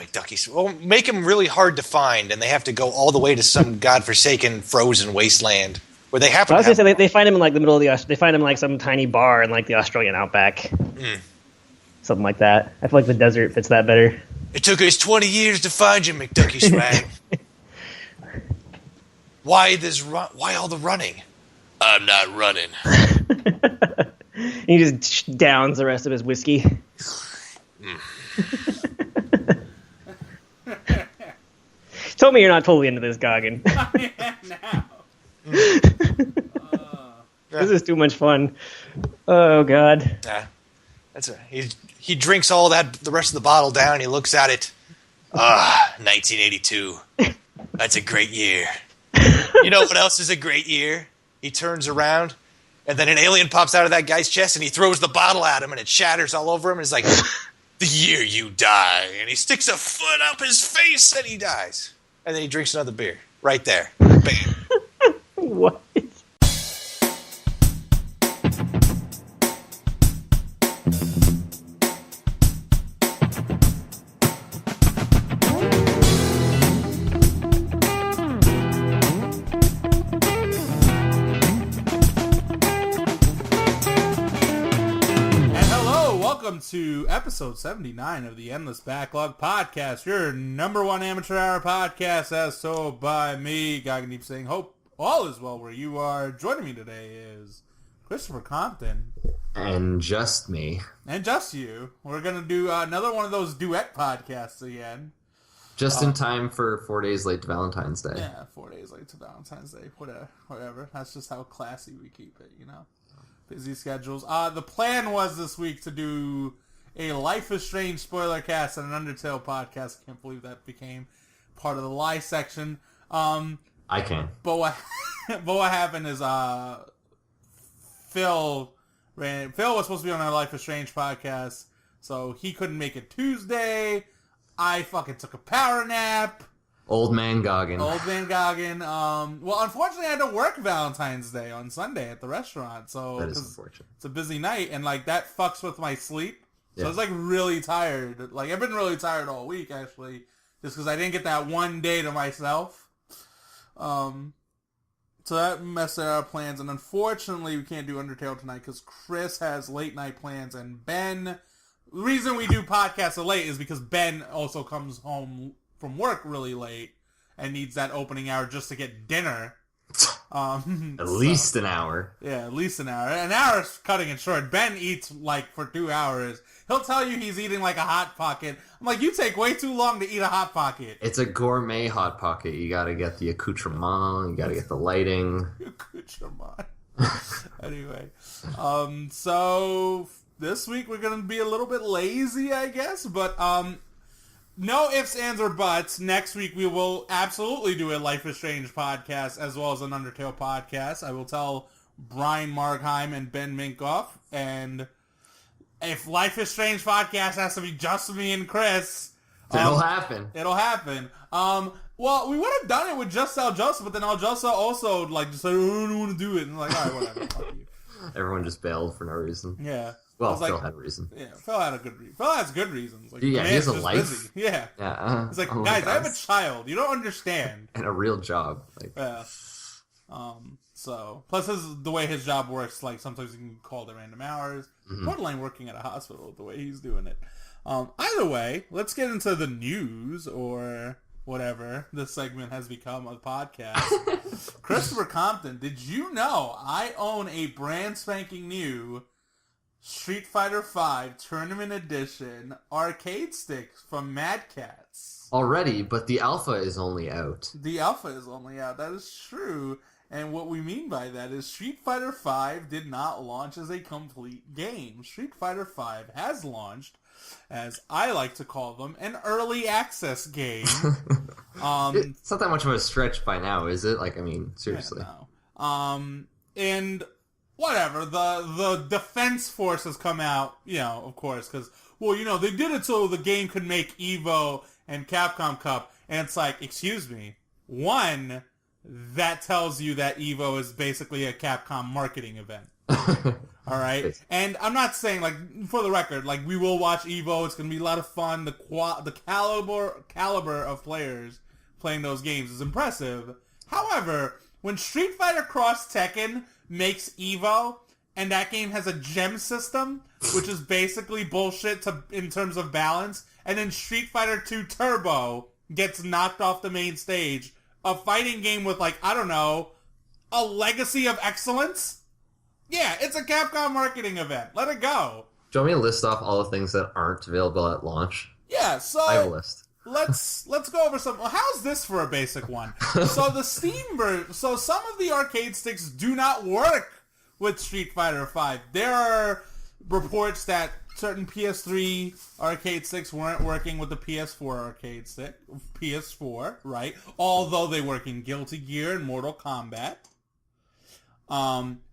McDuckie. Well, make him really hard to find, and they have to go all the way to some godforsaken frozen wasteland where they happen. I was gonna say they find him in like the middle of they find him in like some tiny bar in like the Australian outback, something like that. I feel like the desert fits that better. It took us 20 years to find you, McDuckie Swag. Why all the running? I'm not running. He just downs the rest of his whiskey. Tell me you're not totally into this, Gagan. I am now. This is too much fun. Oh, God. Yeah, that's he drinks all the rest of the bottle down. He looks at it. 1982. That's a great year. You know what else is a great year? He turns around, and then an alien pops out of that guy's chest, and he throws the bottle at him, and it shatters all over him. And it's like, the year you die. And he sticks a foot up his face, and he dies. And then he drinks another beer. Right there. Bam. What? To episode 79 of the Endless Backlog Podcast, your number one amateur hour podcast, as told by me, Gagan and saying, hope all is well where you are. Joining me today is Christopher Compton. And just me. And just you. We're going to do another one of those duet podcasts again. Just in time for 4 days late to Valentine's Day. Yeah, 4 days late to Valentine's Day. Whatever. That's just how classy we keep it, you know. Busy schedules. The plan was this week to do a Life is Strange spoiler cast and an Undertale podcast. I can't believe that became part of the lie section. I can. But what happened is Phil was supposed to be on our Life is Strange podcast, so he couldn't make it Tuesday. I fucking took a power nap. Old man Gagan. Well, unfortunately, I had to work Valentine's Day on Sunday at the restaurant, so that is unfortunate. It's a busy night, and like that fucks with my sleep. So yeah. I was like really tired. Like I've been really tired all week, actually, just because I didn't get that one day to myself. So that messed up our plans, and unfortunately, we can't do Undertale tonight because Chris has late night plans, and Ben. The reason we do podcasts so late is because Ben also comes home from work really late and needs that opening hour just to get dinner. At least an hour. Yeah, at least an hour. An hour is cutting it short. Ben eats like for 2 hours. He'll tell you he's eating like a Hot Pocket. I'm like, you take way too long to eat a Hot Pocket. It's a gourmet Hot Pocket. You gotta get the accoutrement. You gotta get the lighting. Accoutrement. Anyway. So this week we're going to be a little bit lazy, I guess. But, no ifs, ands, or buts. Next week we will absolutely do a Life is Strange podcast as well as an Undertale podcast. I will tell Brian Markheim and Ben Minkoff. And if Life is Strange podcast has to be just me and Chris, it'll happen. It'll happen. Well, we would have done it with just Al Joseph, but then Al Joseph also just said, "Oh, I don't want to do it." And like, all right, whatever. Fuck you. Everyone just bailed for no reason. Yeah. Well, Phil had a reason. Yeah, Phil had a good reason. Phil has good reasons. Like, yeah, he has a life. Busy. Yeah. Yeah. It's like, guys, I have a child. You don't understand. And a real job. Like. Yeah. So, plus the way his job works, like, sometimes you can call at random hours. Borderline working at a hospital the way he's doing it. Either way, let's get into the news, or whatever this segment has become a podcast. Christopher Compton, did you know I own a brand spanking new Street Fighter V Tournament Edition arcade stick from Mad Catz? Already, but the alpha is only out. The alpha is only out. That is true. And what we mean by that is Street Fighter V did not launch as a complete game. Street Fighter V has launched, as I like to call them, an early access game. It's not that much of a stretch by now, is it? Like, I mean, seriously. Yeah, no. And whatever, the Defense Force has come out, of course, because, they did it so the game could make EVO and Capcom Cup, and it's like, excuse me, one, that tells you that EVO is basically a Capcom marketing event. All right, and I'm not saying, like, for the record, like, we will watch Evo. It's gonna be a lot of fun. The caliber of players playing those games is impressive. However, when Street Fighter Cross Tekken makes Evo, and that game has a gem system, which is basically bullshit in terms of balance, and then Street Fighter 2 Turbo gets knocked off the main stage, a fighting game with, like, I don't know, a legacy of excellence? Yeah, it's a Capcom marketing event. Let it go. Do you want me to list off all the things that aren't available at launch? Yeah, so I have a list. let's go over some. Well, how's this for a basic one? So the Steam version. So some of the arcade sticks do not work with Street Fighter V. There are reports that certain PS3 arcade sticks weren't working with the PS4 arcade stick. PS4, right? Although they work in Guilty Gear and Mortal Kombat.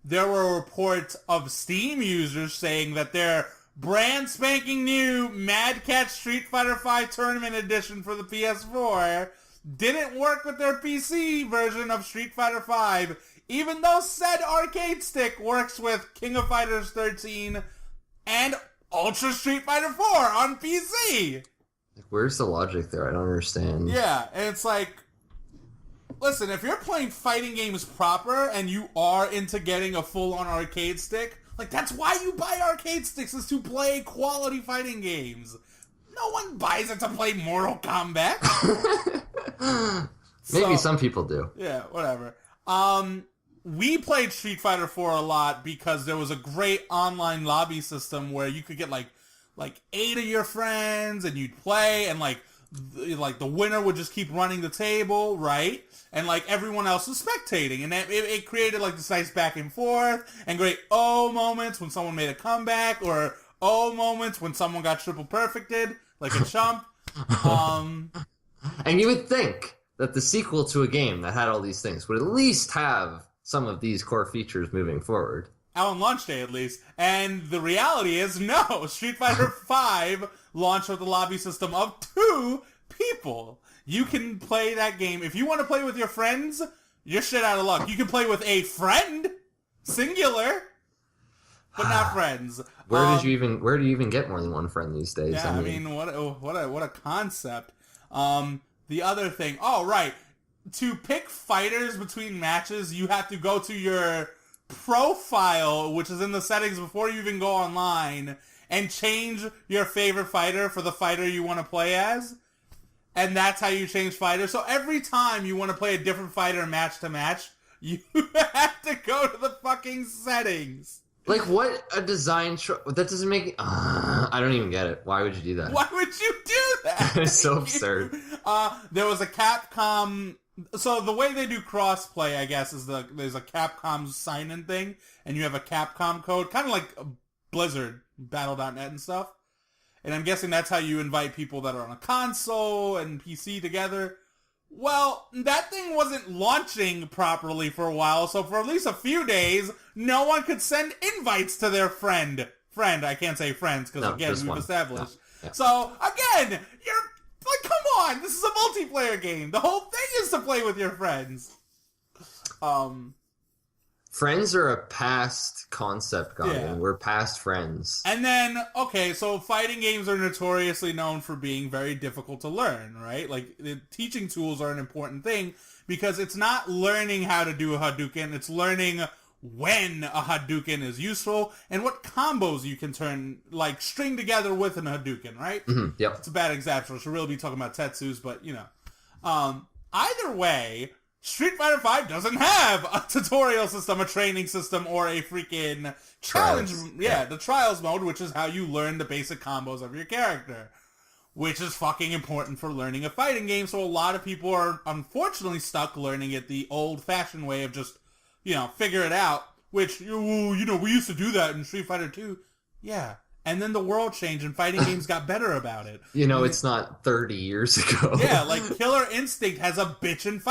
There were reports of Steam users saying that their brand spanking new Mad Catz Street Fighter V Tournament Edition for the PS4 didn't work with their PC version of Street Fighter V, even though said arcade stick works with King of Fighters 13 and Ultra Street Fighter 4 on PC. Where's the logic there? I don't understand. Yeah, and it's like, listen, if you're playing fighting games proper and you are into getting a full-on arcade stick, like, that's why you buy arcade sticks, is to play quality fighting games. No one buys it to play Mortal Kombat. Maybe some people do. Yeah, whatever. We played Street Fighter 4 a lot because there was a great online lobby system where you could get like 8 of your friends and you'd play, and like the winner would just keep running the table, right? And like everyone else was spectating, and it created like this nice back and forth and great moments when someone made a comeback, or moments when someone got triple perfected like a chump. And you would think that the sequel to a game that had all these things would at least have some of these core features moving forward. On launch day, at least. And the reality is, no. Street Fighter V launched with a lobby system of 2 people. You can play that game. If you want to play with your friends, you're shit out of luck. You can play with a friend, singular, but not friends. Where do you even get more than one friend these days? Yeah, I mean what a concept. The other thing, right. To pick fighters between matches, you have to go to your profile, which is in the settings before you even go online, and change your favorite fighter for the fighter you want to play as. And that's how you change fighters. So every time you want to play a different fighter match to match, you have to go to the fucking settings. Like, what a design that doesn't make... I don't even get it. Why would you do that? Why would you do that? It's so absurd. There was a Capcom... So the way they do crossplay, I guess, is there's a Capcom sign-in thing, and you have a Capcom code, kind of like Blizzard, Battle.net and stuff. And I'm guessing that's how you invite people that are on a console and PC together. Well, that thing wasn't launching properly for a while, so for at least a few days, no one could send invites to their friend. I can't say friends, because again, we've established. No. Yeah. So, again, you're like, come on, this is a multiplayer game. The whole thing is to play with your friends. Friends are a past concept, Gagan. Yeah. We're past friends. And then, okay, so fighting games are notoriously known for being very difficult to learn, right? Like, the teaching tools are an important thing, because it's not learning how to do a Hadouken, it's learning when a Hadouken is useful, and what combos you can string together with an Hadouken, right? Mm-hmm, yep. It's a bad example. I should really be talking about Tetsu's, but, either way, Street Fighter V doesn't have a tutorial system, a training system, or a freaking challenge. Yeah, the trials mode, which is how you learn the basic combos of your character, which is fucking important for learning a fighting game. So a lot of people are unfortunately stuck learning it the old-fashioned way of just, figure it out, which, we used to do that in Street Fighter 2. Yeah. And then the world changed and fighting games got better about it. It's not 30 years ago. Yeah, like Killer Instinct has a bitchin'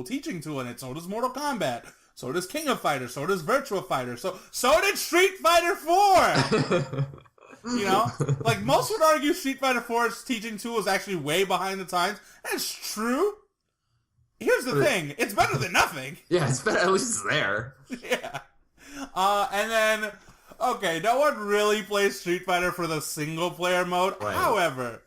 teaching tool in it. So does Mortal Kombat. So does King of Fighters. So does Virtua Fighter. So did Street Fighter 4! Like most would argue Street Fighter 4's teaching tool is actually way behind the times. And it's true. Here's the thing. It's better than nothing. Yeah, it's better. At least it's there. Yeah. And then, okay, no one really plays Street Fighter for the single-player mode. Right. However,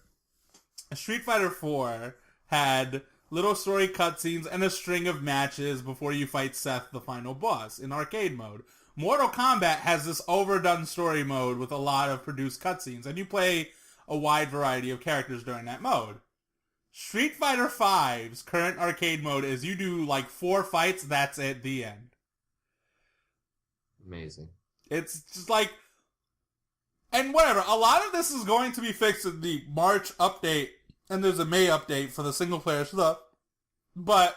Street Fighter 4 had little story cutscenes and a string of matches before you fight Seth, the final boss, in arcade mode. Mortal Kombat has this overdone story mode with a lot of produced cutscenes, and you play a wide variety of characters during that mode. Street Fighter V's current arcade mode is you do like 4 fights, that's it, the end. Amazing. It's just like, and whatever, a lot of this is going to be fixed in the March update, and there's a May update for the single player stuff, but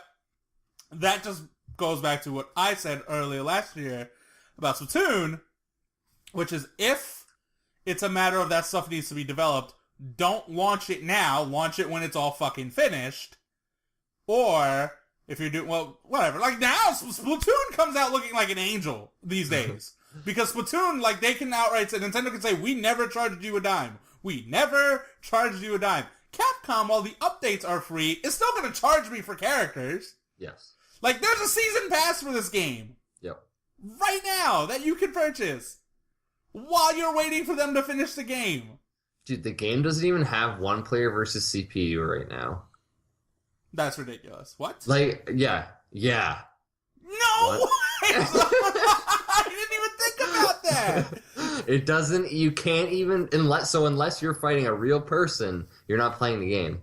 that just goes back to what I said earlier last year about Splatoon, which is if it's a matter of that stuff needs to be developed, don't launch it now, launch it when it's all fucking finished, or if you're doing, well, whatever, like now, Splatoon comes out looking like an angel these days, because Splatoon, like, they can outright say, Nintendo can say, we never charged you a dime, we never charged you a dime. Capcom, while the updates are free, is still going to charge me for characters. Yes. Like, there's a season pass for this game. Yep. Right now, that you can purchase. While you're waiting for them to finish the game. Dude, the game doesn't even have one player versus CPU right now. That's ridiculous. What? Like, yeah. No! I didn't even think about that! It doesn't, you can't even, unless you're fighting a real person, you're not playing the game.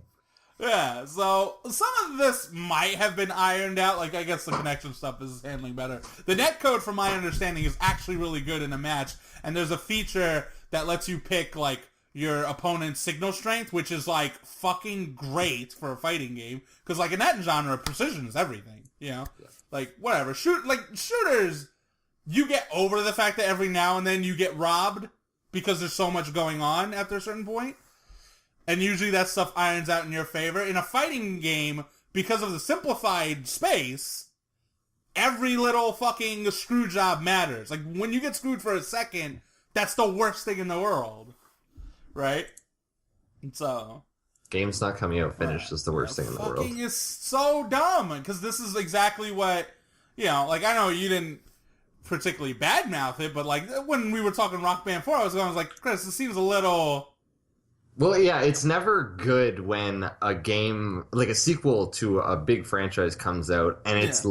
Yeah, so some of this might have been ironed out. Like, I guess the connection stuff is handling better. The netcode, from my understanding, is actually really good in a match, and there's a feature that lets you pick, like, your opponent's signal strength, which is, like, fucking great for a fighting game, because, like, in that genre, precision is everything, you know? Yeah. Like, whatever. Shooters, you get over the fact that every now and then you get robbed because there's so much going on after a certain point. And usually that stuff irons out in your favor. In a fighting game, because of the simplified space, every little fucking screw job matters. Like, when you get screwed for a second, that's the worst thing in the world. Right? And so... Game's not coming out finished is the worst thing in the world. Fucking is so dumb, because this is exactly what, you know, like, I know you didn't particularly badmouth it, but, like, when we were talking Rock Band 4, I was like, Chris, this seems a little... Well, yeah, it's never good when a game, like a sequel to a big franchise comes out, and it's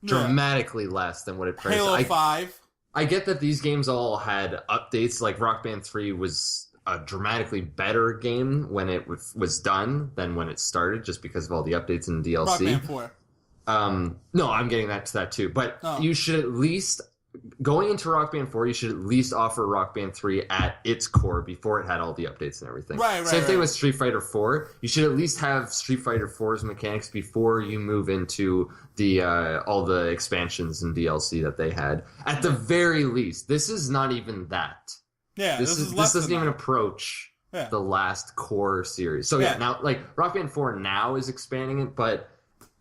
dramatically less than what it priced. Halo 5. I get that these games all had updates, like Rock Band 3 was a dramatically better game when it was done than when it started, just because of all the updates and DLC. Rock Band 4. No, I'm getting to that too, but you should at least... Going into Rock Band 4, you should at least offer Rock Band 3 at its core before it had all the updates and everything. Same thing with Street Fighter 4. You should at least have Street Fighter 4's mechanics before you move into the all the expansions and DLC that they had. At the very least, this is not even that. Yeah, this doesn't even approach the last core series. So now, like, Rock Band 4 now is expanding it, but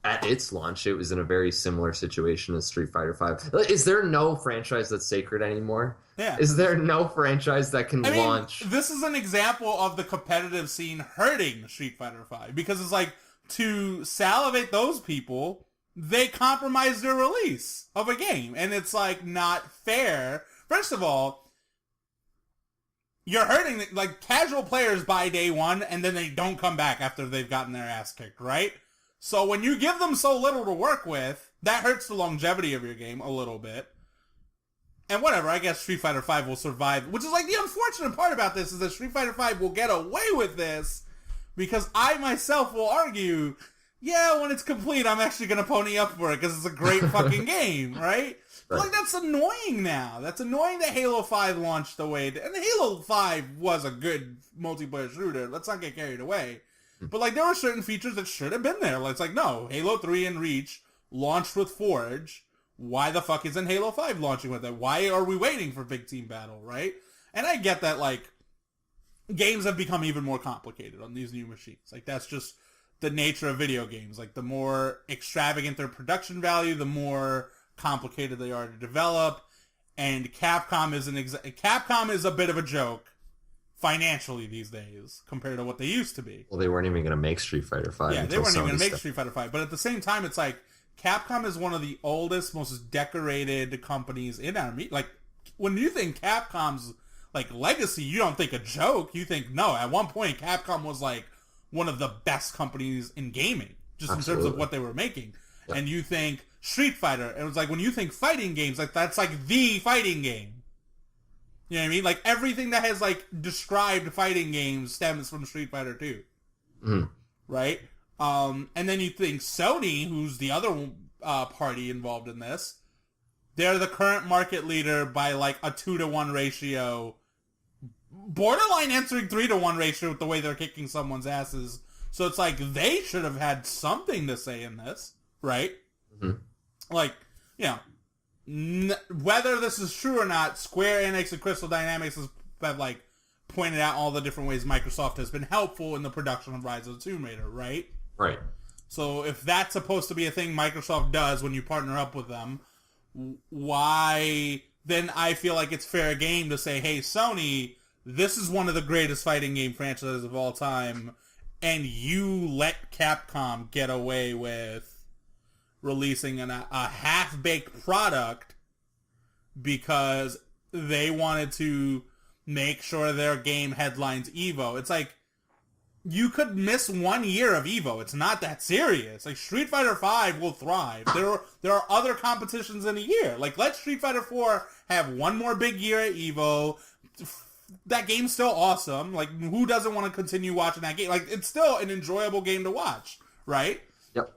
at its launch, it was in a very similar situation as Street Fighter V. Is there no franchise that's sacred anymore? Yeah. Is there no franchise that can launch? This is an example of the competitive scene hurting Street Fighter V, because it's like, to salivate those people, they compromise their release of a game, and it's like not fair. First of all, you're hurting, like, casual players buy day one, and then they don't come back after they've gotten their ass kicked, right? So when you give them so little to work with, that hurts the longevity of your game a little bit. And whatever, I guess Street Fighter V will survive. Which is, like, the unfortunate part about this is that Street Fighter V will get away with this, because I myself will argue, yeah, when it's complete, I'm actually going to pony up for it, because it's a great fucking game, right? But, like, that's annoying now. That's annoying that Halo 5 launched the way it did. And Halo 5 was a good multiplayer shooter. Let's not get carried away. But, like, there were certain features that should have been there. Like, it's like, no, Halo 3 and Reach launched with Forge. Why the fuck isn't Halo 5 launching with it? Why are we waiting for Big Team Battle, right? And I get that, like, games have become even more complicated on these new machines. Like, that's just the nature of video games. Like, the more extravagant their production value, the more complicated they are to develop. And Capcom is a bit of a joke financially these days compared to what they used to be. Well, they weren't even going to make Street Fighter V. Yeah, they weren't even going to make Street Fighter V. But at the same time, it's like, Capcom is one of the oldest, most decorated companies in our Like, when you think Capcom's, like, legacy, you don't think a joke. You think, no, at one point, Capcom was, like, one of the best companies in gaming, just in terms of what they were making. Yep. And you think Street Fighter, it was like, when you think fighting games, like, that's, like, the fighting game. You know what I mean? Like, everything that has, like, described fighting games stems from Street Fighter 2. Mm. Right? And then you think Sony, who's the other party involved in this, they're the current market leader by, like, a 2-to-1 ratio, borderline answering 3-to-1 ratio with the way they're kicking someone's asses. So it's like, they should have had something to say in this, right? Mm-hmm. Like, you know, whether this is true or not, Square Enix and Crystal Dynamics have, like, pointed out all the different ways Microsoft has been helpful in the production of Rise of the Tomb Raider, right? Right. So if that's supposed to be a thing Microsoft does when you partner up with them, why then I feel like it's fair game to say, hey, Sony, this is one of the greatest fighting game franchises of all time, and you let Capcom get away with releasing a half-baked product because they wanted to make sure their game headlines EVO. It's like, you could miss 1 year of EVO. It's not that serious. Like, Street Fighter V will thrive. There are other competitions in a year. Like, let Street Fighter 4 have one more big year at EVO. That game's still awesome. Like, who doesn't want to continue watching that game? Like, it's still an enjoyable game to watch, right? Yep.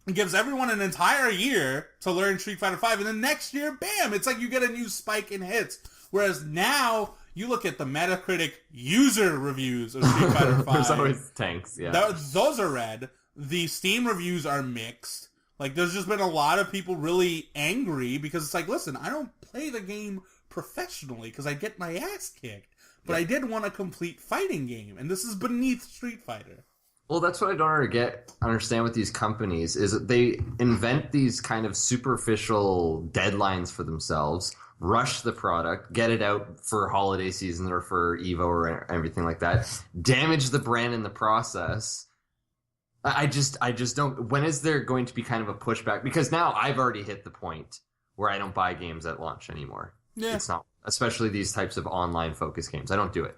It gives everyone an entire year to learn Street Fighter V, and then next year, bam, it's like you get a new spike in hits. Whereas now, you look at the Metacritic user reviews of Street Fighter V. There's always tanks, yeah. Those are red. The Steam reviews are mixed. Like, there's just been a lot of people really angry because it's like, listen, I don't play the game professionally because I get my ass kicked. But I did want a complete fighting game, and this is beneath Street Fighter. Well, that's what I don't understand with these companies, is that they invent these kind of superficial deadlines for themselves, rush the product, get it out for holiday season or for EVO or everything like that, damage the brand in the process. I just don't... When is there going to be kind of a pushback? Because now I've already hit the point where I don't buy games at launch anymore. Yeah. It's not... Especially these types of online focus games. I don't do it.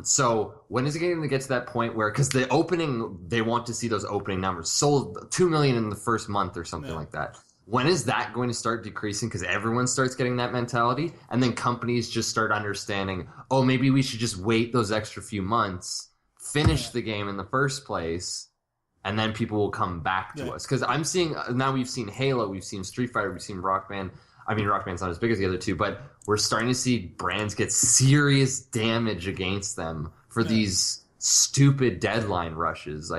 So when is it going to get to that point where, because the opening, they want to see those opening numbers, sold 2 million in the first month or something like that. When is that going to start decreasing? Because everyone starts getting that mentality, and then companies just start understanding, oh, maybe we should just wait those extra few months, finish the game in the first place, and then people will come back to us. Because I'm seeing, now we've seen Halo, we've seen Street Fighter, we've seen Rock Band. I mean, Rock Band's not as big as the other two, but we're starting to see brands get serious damage against them for these stupid deadline rushes.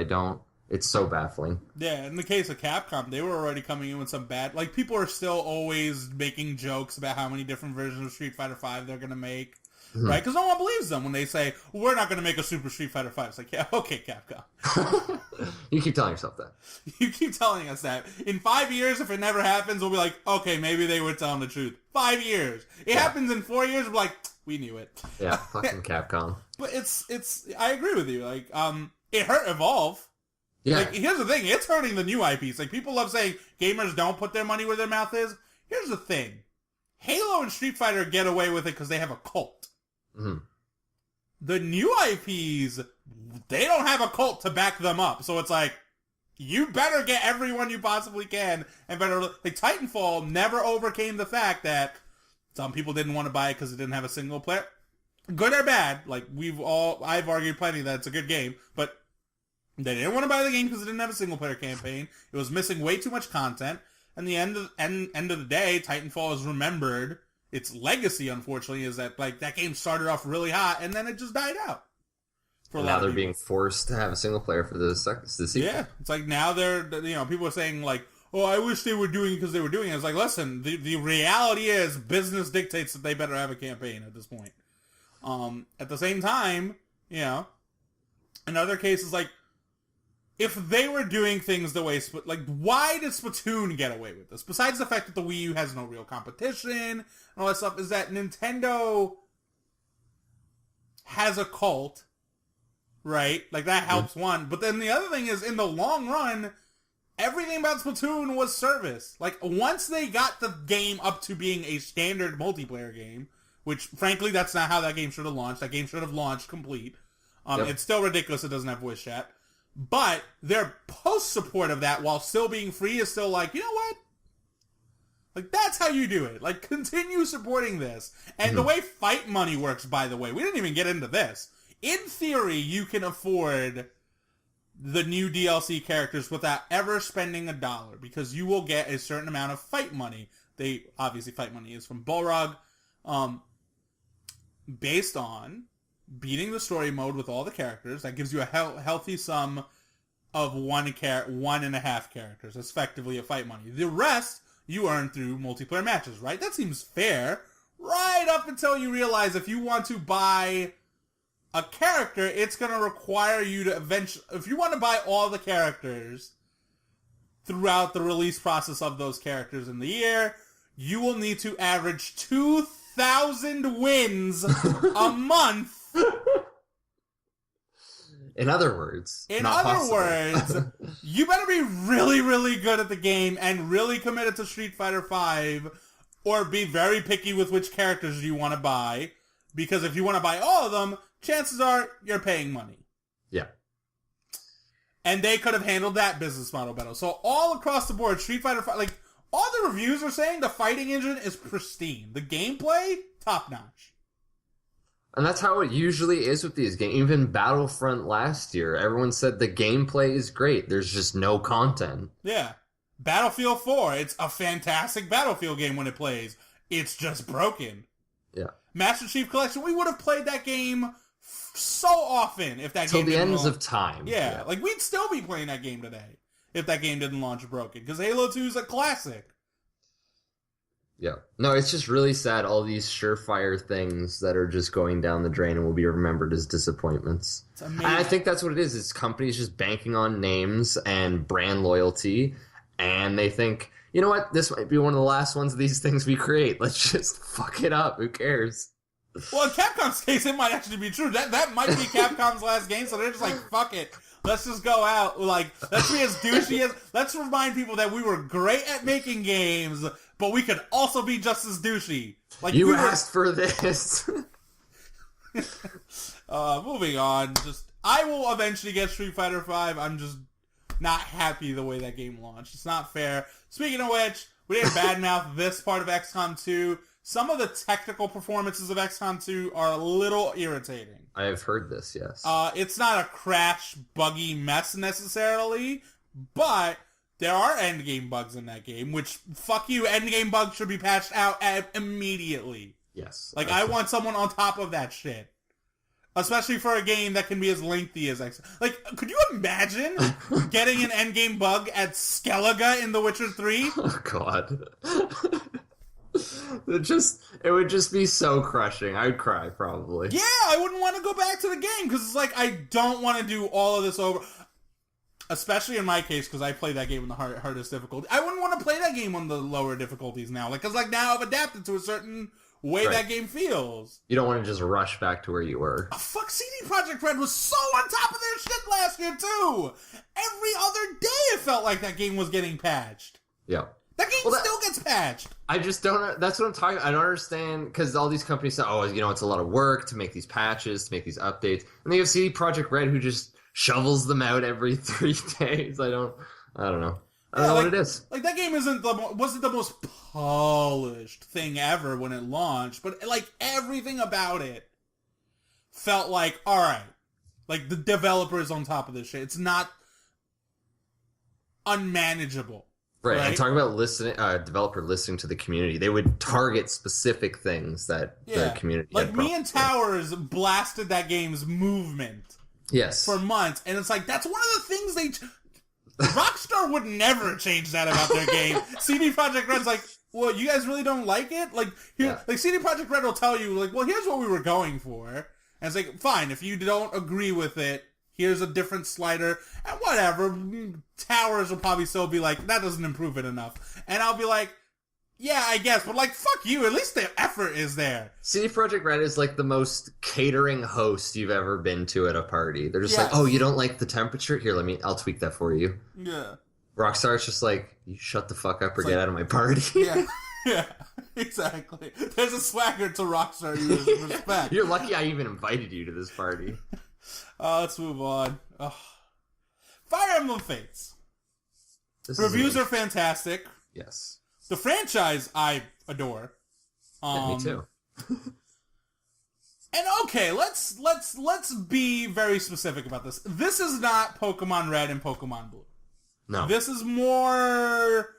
It's so baffling. Yeah, in the case of Capcom, they were already coming in with some bad... Like, people are still always making jokes about how many different versions of Street Fighter V they're going to make. Mm-hmm. Right? Because no one believes them when they say, well, we're not going to make a Super Street Fighter V. It's like, yeah, okay, Capcom. You keep telling yourself that. You keep telling us that. In 5 years, if it never happens, we'll be like, okay, maybe they were telling the truth. 5 years. It happens in 4 years, we're like, we knew it. Yeah, fucking Capcom. But it's, I agree with you. Like, it hurt Evolve. Yeah. Like, here's the thing. It's hurting the new IPs. Like, people love saying gamers don't put their money where their mouth is. Here's the thing. Halo and Street Fighter get away with it because they have a cult. Mm-hmm. The new IPs, they don't have a cult to back them up. So it's like, you better get everyone you possibly can. And better, like, Titanfall never overcame the fact that some people didn't want to buy it because it didn't have a single player. Good or bad, like, I've argued plenty that it's a good game, but they didn't want to buy the game because it didn't have a single player campaign. It was missing way too much content. And the end of the day, Titanfall is remembered. Its legacy, unfortunately, is that, like, that game started off really hot and then it just died out. And now they're being forced to have a single player for the sequel. Yeah, it's like now people are saying, like, oh, I wish they were doing it because they were doing it. It's like, listen, the reality is business dictates that they better have a campaign at this point. At the same time, in other cases, like, if they were doing things the way... Like, why did Splatoon get away with this? Besides the fact that the Wii U has no real competition and all that stuff, is that Nintendo has a cult, right? Like, that helps one. But then the other thing is, in the long run, everything about Splatoon was service. Like, once they got the game up to being a standard multiplayer game, which, frankly, that's not how that game should have launched. That game should have launched complete. It's still ridiculous it doesn't have voice chat. But their post-support of that, while still being free, is still like, you know what? Like, that's how you do it. Like, continue supporting this. And the way fight money works, by the way, we didn't even get into this. In theory, you can afford the new DLC characters without ever spending $1, because you will get a certain amount of fight money. Obviously, fight money is from Balrog. Based on beating the story mode with all the characters, that gives you a healthy sum of 1.5 characters. That's effectively a fight money. The rest you earn through multiplayer matches, right? That seems fair, right up until you realize if you want to buy a character, it's going to require you to if you want to buy all the characters throughout the release process of those characters in the year, you will need to average 2,000 wins a month. In other words, you better be really, really good at the game and really committed to Street Fighter V, or be very picky with which characters you want to buy, because if you want to buy all of them, chances are you're paying money. Yeah. And they could have handled that business model better. So all across the board, Street Fighter V, like, all the reviews are saying the fighting engine is pristine. The gameplay, top-notch. And that's how it usually is with these games. Even Battlefront last year, everyone said the gameplay is great. There's just no content. Yeah. Battlefield 4, it's a fantastic Battlefield game when it plays. It's just broken. Yeah. Master Chief Collection, we would have played that game so often if that game didn't launch. Till the ends of time. Yeah, like we'd still be playing that game today if that game didn't launch broken, because Halo 2 is a classic. Yeah. No, it's just really sad, all these surefire things that are just going down the drain and will be remembered as disappointments. And I think that's what it is. It's companies just banking on names and brand loyalty, and they think, you know what, this might be one of the last ones of these things we create. Let's just fuck it up. Who cares? Well, in Capcom's case, it might actually be true. That might be Capcom's last game, so they're just like, fuck it. Let's just go out. Like, let's be as douchey as... Let's remind people that we were great at making games, but we could also be just as douchey. Like, you asked for this. Moving on. I will eventually get Street Fighter V. I'm just not happy the way that game launched. It's not fair. Speaking of which, we didn't badmouth this part of XCOM 2. Some of the technical performances of XCOM 2 are a little irritating. I have heard this, yes. It's not a crash, buggy mess necessarily, but there are endgame bugs in that game, which, fuck you, endgame bugs should be patched out immediately. Yes. Like, I want someone on top of that shit. Especially for a game that can be as lengthy as XCOM. Like, could you imagine getting an endgame bug at Skellige in The Witcher 3? Oh, God. It would just be so crushing. I'd cry, probably. Yeah, I wouldn't want to go back to the game, because it's like, I don't want to do all of this over. Especially in my case, because I played that game in the hardest difficulty. I wouldn't want to play that game on the lower difficulties now. Like, because, like, now I've adapted to a certain way that game feels. You don't want to just rush back to where you were. Oh, fuck, CD Projekt Red was so on top of their shit last year, too! Every other day it felt like that game was getting patched. Yeah. That game still gets patched. I just don't... That's what I'm talking about. I don't understand, because all these companies say, oh, you know, it's a lot of work to make these patches, to make these updates. And then you have CD Projekt Red who just shovels them out every 3 days. I don't know. I don't know what it is. Like, that game wasn't the most polished thing ever when it launched, but, like, everything about it felt like, alright, like, the developer's on top of this shit. It's not unmanageable. Right, I'm talking about developer listening to the community. They would target specific things that the community like had me and Towers blasted that game's movement. Yes. For months, and it's like, that's one of the things Rockstar would never change that about their game. CD Projekt Red's like, well, you guys really don't like it? Like, like CD Projekt Red will tell you, like, well, here's what we were going for. And it's like, fine, if you don't agree with it, here's a different slider, and whatever. Towers will probably still be like, that doesn't improve it enough. And I'll be like, yeah, I guess, but like, fuck you, at least the effort is there. CD Projekt Red is like the most catering host you've ever been to at a party. They're just like, oh, you don't like the temperature? Here, I'll tweak that for you. Yeah. Rockstar's just like, you shut the fuck up or get out of my party. Yeah, exactly. There's a swagger to Rockstar you respect. You're lucky I even invited you to this party. Let's move on. Fire Emblem Fates. Reviews are fantastic. Yes. The franchise I adore. Me too. And okay, let's be very specific about this. This is not Pokemon Red and Pokemon Blue. No. This is a more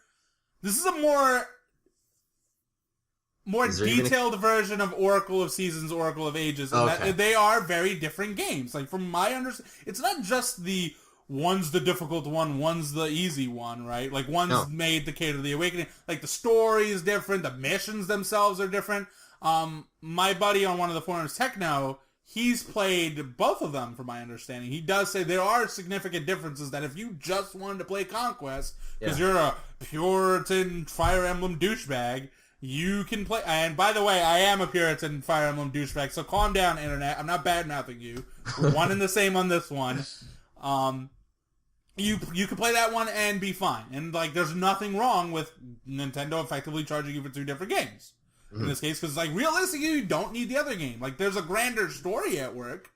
detailed version of Oracle of Seasons, Oracle of Ages. And that they are very different games. Like, from my understanding, it's not just the one's the difficult one, one's the easy one, right? Like, one's made to cater to the Awakening. Like, the story is different, the missions themselves are different. My buddy on one of the forums, Techno, he's played both of them, from my understanding. He does say there are significant differences that if you just wanted to play Conquest, because you're a Puritan Fire Emblem douchebag, you can play. And by the way, I am a Puritan Fire Emblem douchebag, so calm down, Internet. I'm not bad-mouthing you. We're one and the same on this one. You can play that one and be fine. And, like, there's nothing wrong with Nintendo effectively charging you for two different games. Mm-hmm. In this case, because, like, realistically, you don't need the other game. Like, there's a grander story at work,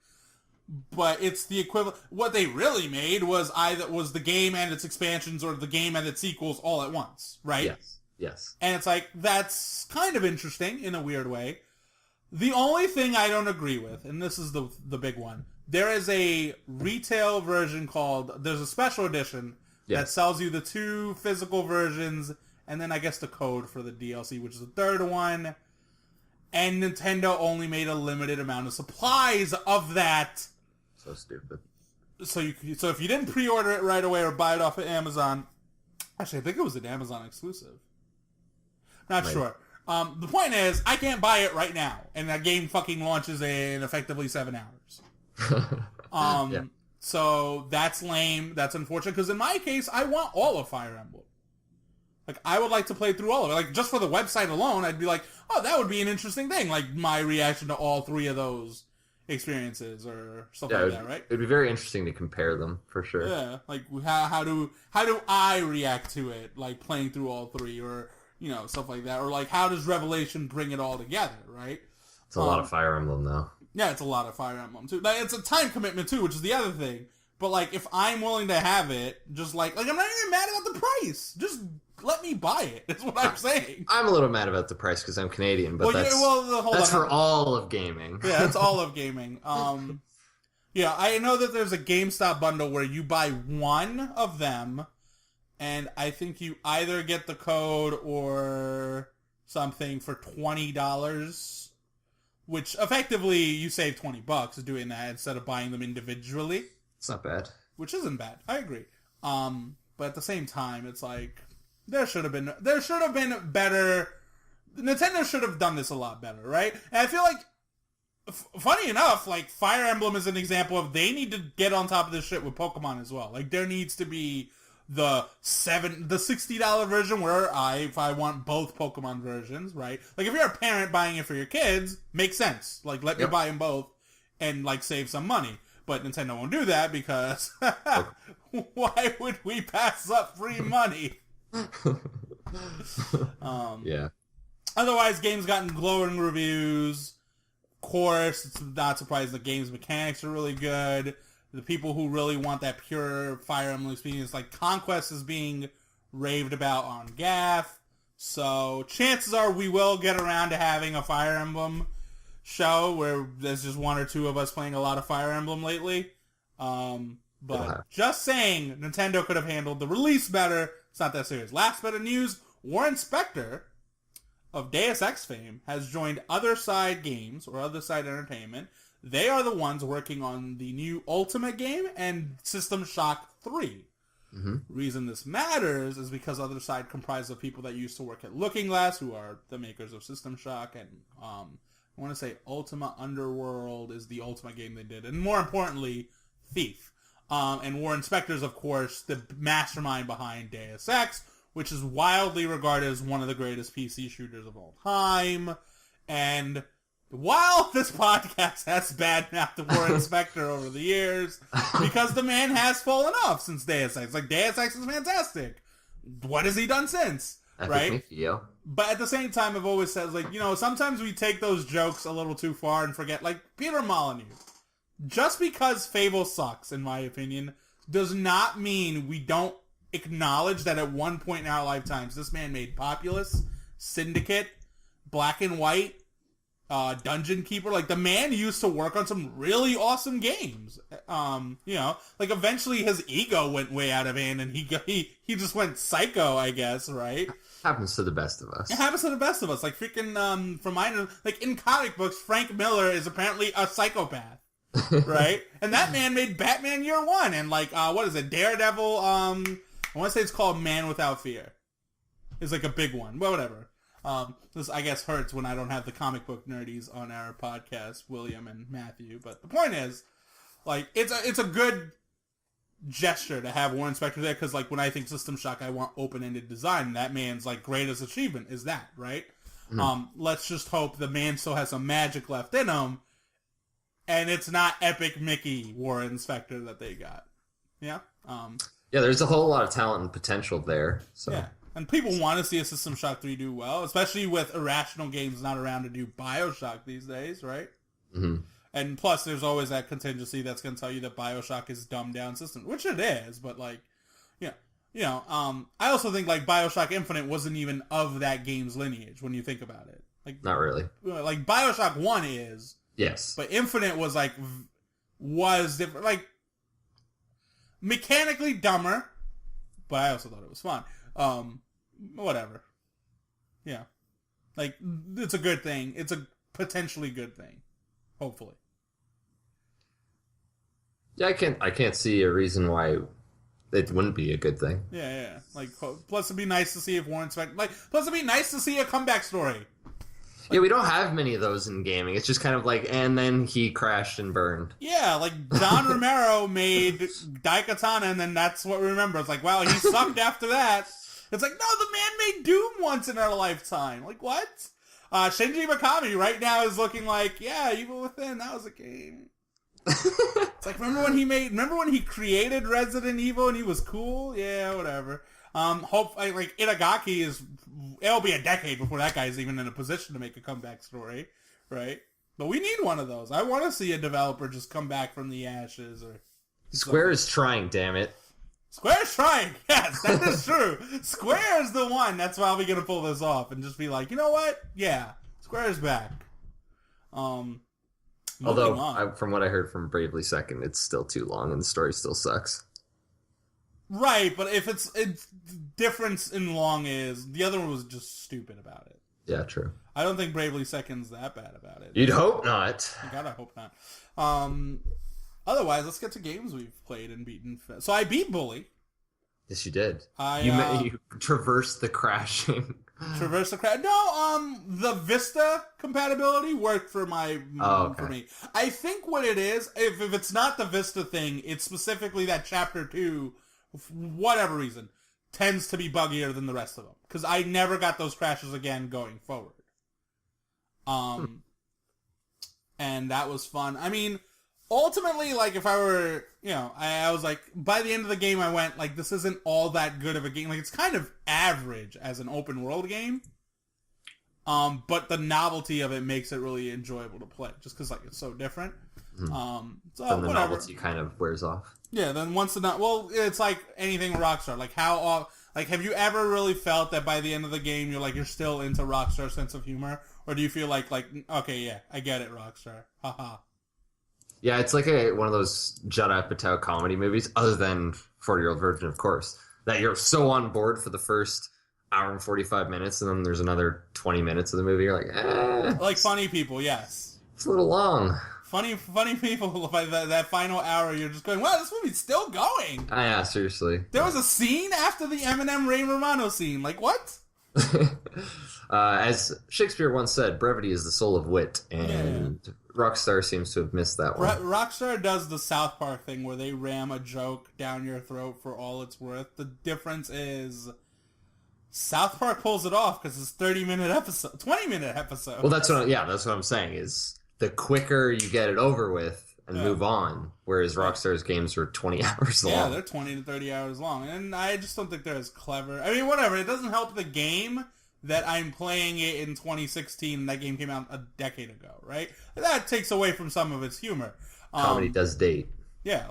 but it's the equivalent. What they really made was either the game and its expansions or the game and its sequels all at once, right? Yes. And it's like, that's kind of interesting in a weird way. The only thing I don't agree with, and this is the big one, there is a retail version there's a special edition that sells you the two physical versions and then I guess the code for the DLC, which is the third one. And Nintendo only made a limited amount of supplies of that. So stupid. So if you didn't pre-order it right away or buy it off of Amazon, actually I think it was an Amazon exclusive. Not sure. The point is, I can't buy it right now, and that game fucking launches in effectively 7 hours. So that's lame. That's unfortunate, because in my case, I want all of Fire Emblem. Like, I would like to play through all of it. Like, just for the website alone, I'd be like, oh, that would be an interesting thing. Like, my reaction to all three of those experiences or something like that, right? It'd be very interesting to compare them, for sure. Yeah, like, how do I react to it, like, playing through all three, or, you know, stuff like that. Or, like, how does Revelation bring it all together, right? It's a lot of Fire Emblem, though. Yeah, it's a lot of Fire Emblem, too. Like, it's a time commitment, too, which is the other thing. But, like, if I'm willing to have it, just like I'm not even mad about the price. Just let me buy it. That's what I'm saying. I'm a little mad about the price because I'm Canadian, but that's for all of gaming. Yeah, that's all of gaming. Yeah, I know that there's a GameStop bundle where you buy one of them, and I think you either get the code or something for $20, which effectively you save $20 doing that instead of buying them individually. It's not bad. Which isn't bad. I agree. But at the same time, it's like there should have been better. Nintendo should have done this a lot better, right? And I feel like, funny enough, like Fire Emblem is an example of they need to get on top of this shit with Pokemon as well. Like, there needs to be the $60 version where if I want both Pokemon versions, right? Like, if you're a parent buying it for your kids, makes sense. Like, let me buy them both and, like, save some money. But Nintendo won't do that because why would we pass up free money? Otherwise, game's gotten glowing reviews. Of course, it's not surprising the game's mechanics are really good. The people who really want that pure Fire Emblem experience, like Conquest, is being raved about on GAF. So chances are we will get around to having a Fire Emblem show where there's just one or two of us playing a lot of Fire Emblem lately. But just saying, Nintendo could have handled the release better. It's not that serious. Last bit of news, Warren Spector of Deus Ex fame has joined Other Side Games, or Other Side Entertainment. They are the ones working on the new Ultimate game and System Shock 3. Mm-hmm. Reason this matters is because Other Side comprises of people that used to work at Looking Glass, who are the makers of System Shock, and I want to say Ultima Underworld is the Ultima game they did, and more importantly, Thief. And Warren Spector's, of course, the mastermind behind Deus Ex, which is wildly regarded as one of the greatest PC shooters of all time. And while this podcast has badmouthed the Warren Spector over the years, because the man has fallen off since Deus Ex. Like, Deus Ex is fantastic. What has he done since? Right? But at the same time, I've always said, like, sometimes we take those jokes a little too far and forget, like, Peter Molyneux. Just because Fable sucks, in my opinion, does not mean we don't acknowledge that at one point in our lifetimes, this man made Populous, Syndicate, Black and White, Dungeon Keeper. Like, the man used to work on some really awesome games. Like, eventually his ego went way out of hand and he just went psycho, I guess, right? Happens to the best of us. It happens to the best of us. Like, freaking, from my, like, in comic books, Frank Miller is apparently a psychopath. Right? And that man made Batman Year One and, like, what is it? Daredevil, I want to say it's called Man Without Fear. It's like a big one. Well, whatever. This, I guess, hurts when I don't have the comic book nerdies on our podcast, William and Matthew. But the point is, like, it's a good gesture to have Warren Spector there, because, like, when I think System Shock, I want open-ended design. That man's, like, greatest achievement is that, right? Mm-hmm. Let's just hope the man still has some magic left in him, and it's not Epic Mickey Warren Spector that they got. Yeah? Yeah, there's a whole lot of talent and potential there. So. Yeah. And people want to see a System Shock 3 do well, especially with Irrational Games not around to do BioShock these days, right? Mm-hmm. And plus, there's always that contingency that's going to tell you that BioShock is dumbed down system, which it is, but, like, I also think, like, BioShock Infinite wasn't even of that game's lineage when you think about it. Like, not really. Like, BioShock 1 is. Yes. But Infinite was, like, was different. Like, mechanically dumber, but I also thought it was fun. Whatever. Yeah. Like, it's a good thing. It's a potentially good thing. Hopefully. Yeah, I can't see a reason why it wouldn't be a good thing. Yeah. Like, plus it'd be nice to see if Warren Spector... Like, plus it'd be nice to see a comeback story. Like, yeah, we don't have many of those in gaming. It's just kind of like, and then he crashed and burned. Yeah, like, John Romero made Daikatana, and then that's what we remember. It's like, wow, he sucked after that. It's like, no, the man made Doom once in our lifetime. Like, what? Shinji Mikami right now is looking like, yeah, Evil Within, that was a game. It's like, remember when he created Resident Evil and he was cool? Yeah, whatever. Like, Itagaki it'll be a decade before that guy's even in a position to make a comeback story, right? But we need one of those. I want to see a developer just come back from the ashes. Or Square is trying, damn it. Square's trying. Yes, that is true. Square is the one. That's why we're gonna pull this off and just be like, you know what? Yeah, Square's back. Although, from what I heard from Bravely Second, it's still too long and the story still sucks. Right, but if it's difference in long is the other one was just stupid about it. Yeah, true. I don't think Bravely Second's that bad about it. You'd hope not. You gotta hope not. Otherwise, let's get to games we've played and beaten. So I beat Bully. Yes, you did. You traversed the crashing. Traverse the crash. No, the Vista compatibility worked for for me. I think what it is, if it's not the Vista thing, it's specifically that Chapter 2, for whatever reason, tends to be buggier than the rest of them. Because I never got those crashes again going forward. And that was fun. I mean, ultimately, like, if I were, I was like, by the end of the game, I went, like, this isn't all that good of a game. Like, it's kind of average as an open world game. But the novelty of it makes it really enjoyable to play, just because, like, it's so different. Mm-hmm. So then the whatever. novelty kind of wears off. Yeah, then once it's like anything Rockstar. Like, have you ever really felt that by the end of the game, you're still into Rockstar's sense of humor? Or do you feel like, okay, yeah, I get it, Rockstar. Haha. Yeah, it's like one of those Judd Apatow comedy movies, other than 40-Year-Old Virgin, of course, that you're so on board for the first hour and 45 minutes, and then there's another 20 minutes of the movie. You're like, eh. Like Funny People, yes. It's a little long. Funny People, by that final hour, you're just going, wow, this movie's still going. Yeah, seriously. There was a scene after the Eminem Ray Romano scene. Like, what? As Shakespeare once said, brevity is the soul of wit, and Rockstar seems to have missed that one. Rockstar does the South Park thing where they ram a joke down your throat for all it's worth. The difference is South Park pulls it off because it's 30-minute episode, 20-minute episode. Well, that's what I'm saying is the quicker you get it over with and move on, whereas Rockstar's games were 20 hours long. Yeah, they're 20 to 30 hours long, and I just don't think they're as clever. I mean, whatever. It doesn't help the game that I'm playing it in 2016, and that game came out a decade ago, right? That takes away from some of its humor. Comedy does date. Yeah,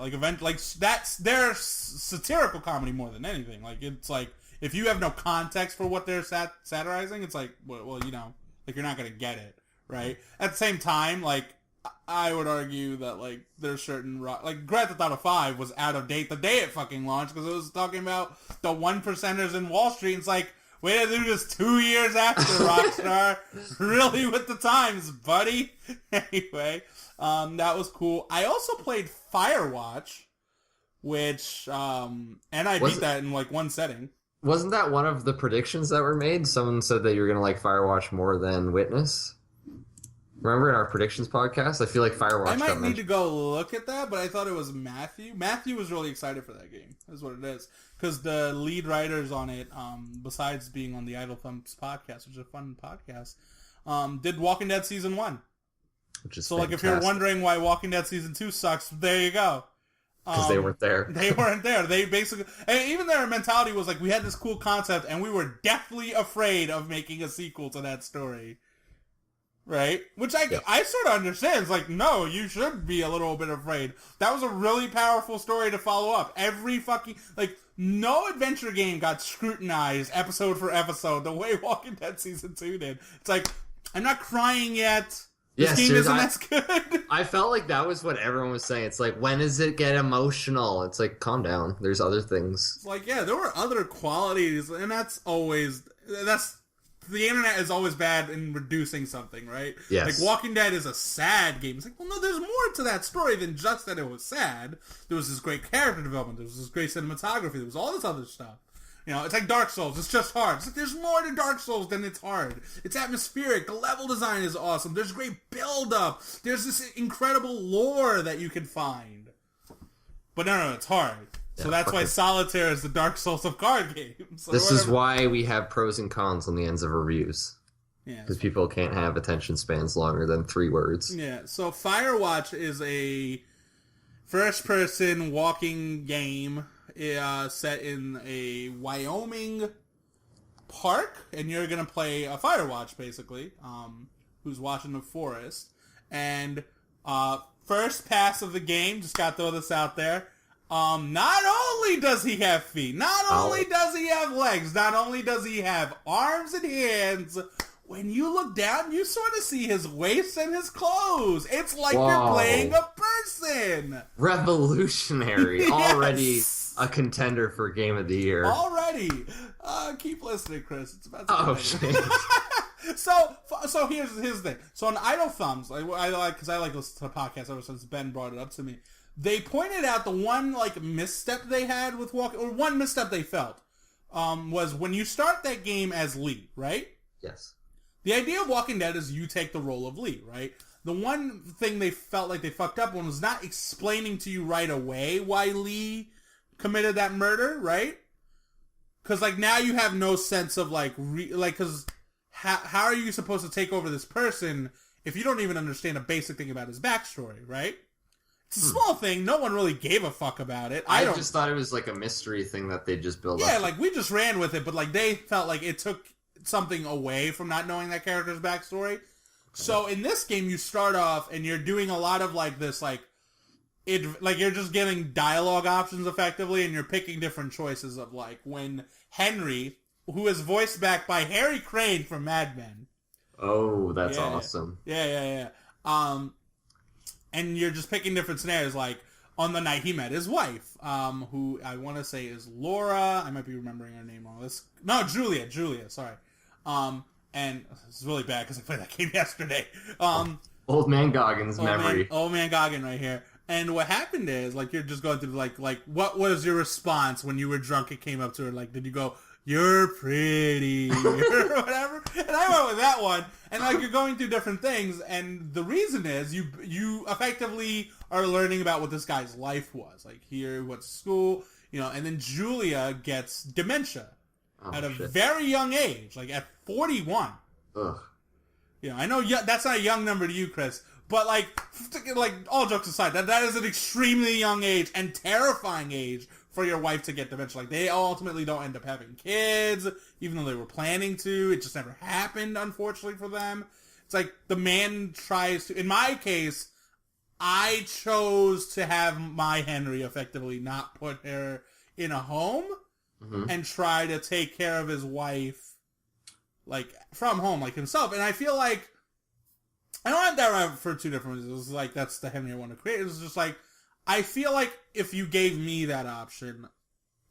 that's their satirical comedy more than anything. Like, it's like, if you have no context for what they're satirizing, it's like, well, you know, like, you're not going to get it, right? At the same time, like, I would argue that, like, there's certain... Like, Grand Theft Auto 5 was out of date the day it fucking launched because it was talking about the 1%ers in Wall Street. It's like, way to do this 2 years after, Rockstar. Really with the times, buddy. Anyway, that was cool. I also played Firewatch, which... and I beat that in, like, one setting. Wasn't that one of the predictions that were made? Someone said that you were going to like Firewatch more than Witness. Remember in our predictions podcast? I feel like Firewatch. I might need to go look at that, but I thought it was Matthew. Matthew was really excited for that game. That's what it is. Because the lead writers on it, besides being on the Idle Thumps podcast, which is a fun podcast, did Walking Dead Season 1. Which is so, fantastic. like, if you're wondering why Walking Dead Season 2 sucks, there you go. Because they weren't there. They weren't there. They basically... And even their mentality was like, we had this cool concept, and we were deathly afraid of making a sequel to that story. Right? Which I sort of understand. It's like, no, you should be a little bit afraid. That was a really powerful story to follow up. Every fucking... Like, no adventure game got scrutinized episode for episode the way Walking Dead Season 2 did. It's like, I'm not crying yet. This game isn't as good. I felt like that was what everyone was saying. It's like, when does it get emotional? It's like, calm down. There's other things. It's like, yeah, there were other qualities, and that's always... The internet is always bad in reducing something, right? Yes. Like, Walking Dead is a sad game. It's like, well, no, there's more to that story than just that it was sad. There was this great character development. There was this great cinematography. There was all this other stuff. You know, it's like Dark Souls. It's just hard. It's like, there's more to Dark Souls than it's hard. It's atmospheric. The level design is awesome. There's great build-up. There's this incredible lore that you can find. But no, it's hard. So that's why Solitaire is the Dark Souls of card games. This is why we have pros and cons on the ends of reviews. Yeah. Because people can't have attention spans longer than 3 words. Yeah, so Firewatch is a first-person walking game set in a Wyoming park, and you're going to play a Firewatch, basically, who's watching the forest. And first pass of the game, just got to throw this out there, not only does he have feet, not only does he have legs, not only does he have arms and hands, when you look down, you sort of see his waist and his clothes. It's like you're playing a person. Revolutionary. Yes. Already a contender for Game of the Year. Already. Keep listening, Chris. It's about to shit. So here's the thing. So on Idle Thumbs, because I like listening to podcasts ever since Ben brought it up to me. They pointed out the one misstep they had with one misstep they felt was when you start that game as Lee, right? Yes. The idea of Walking Dead is you take the role of Lee, right? The one thing they felt like they fucked up on was not explaining to you right away why Lee committed that murder, right? Because now you have no sense of because how are you supposed to take over this person if you don't even understand a basic thing about his backstory, right? It's a small thing. No one really gave a fuck about it. I just thought it was a mystery thing that they just built up. Yeah, we just ran with it, but they felt like it took something away from not knowing that character's backstory. Okay. So in this game, you start off and you're doing a lot of this you're just getting dialogue options effectively, and you're picking different choices of when Henry, who is voiced back by Harry Crane from Mad Men. Oh, that's awesome. Yeah. And you're just picking different scenarios, on the night he met his wife, who I want to say is Laura. I might be remembering her name wrong. Julia, sorry. And it's really bad because I played that game yesterday. Old man Goggins memory. Old man Goggin right here. And what happened is, you're just going through, what was your response when you were drunk and came up to her? Did you go, "You're pretty," or whatever? And I went with that one. And, you're going through different things, and the reason is you effectively are learning about what this guy's life was. Here, what's school, and then Julia gets dementia. at a very young age, like at 41. Ugh. You know, I know that's not a young number to you, Chris, but like all jokes aside, that is an extremely young age and terrifying age for your wife to get dementia. Like, they ultimately don't end up having kids, even though they were planning to. It just never happened, unfortunately, for them. It's like the man tries to... In my case, I chose to have my Henry effectively not put her in a home and try to take care of his wife, like, from home, like himself. And I feel like... I don't have that right for two different reasons. It was like, that's the Henry I want to create. It was just like... I feel like if you gave me that option,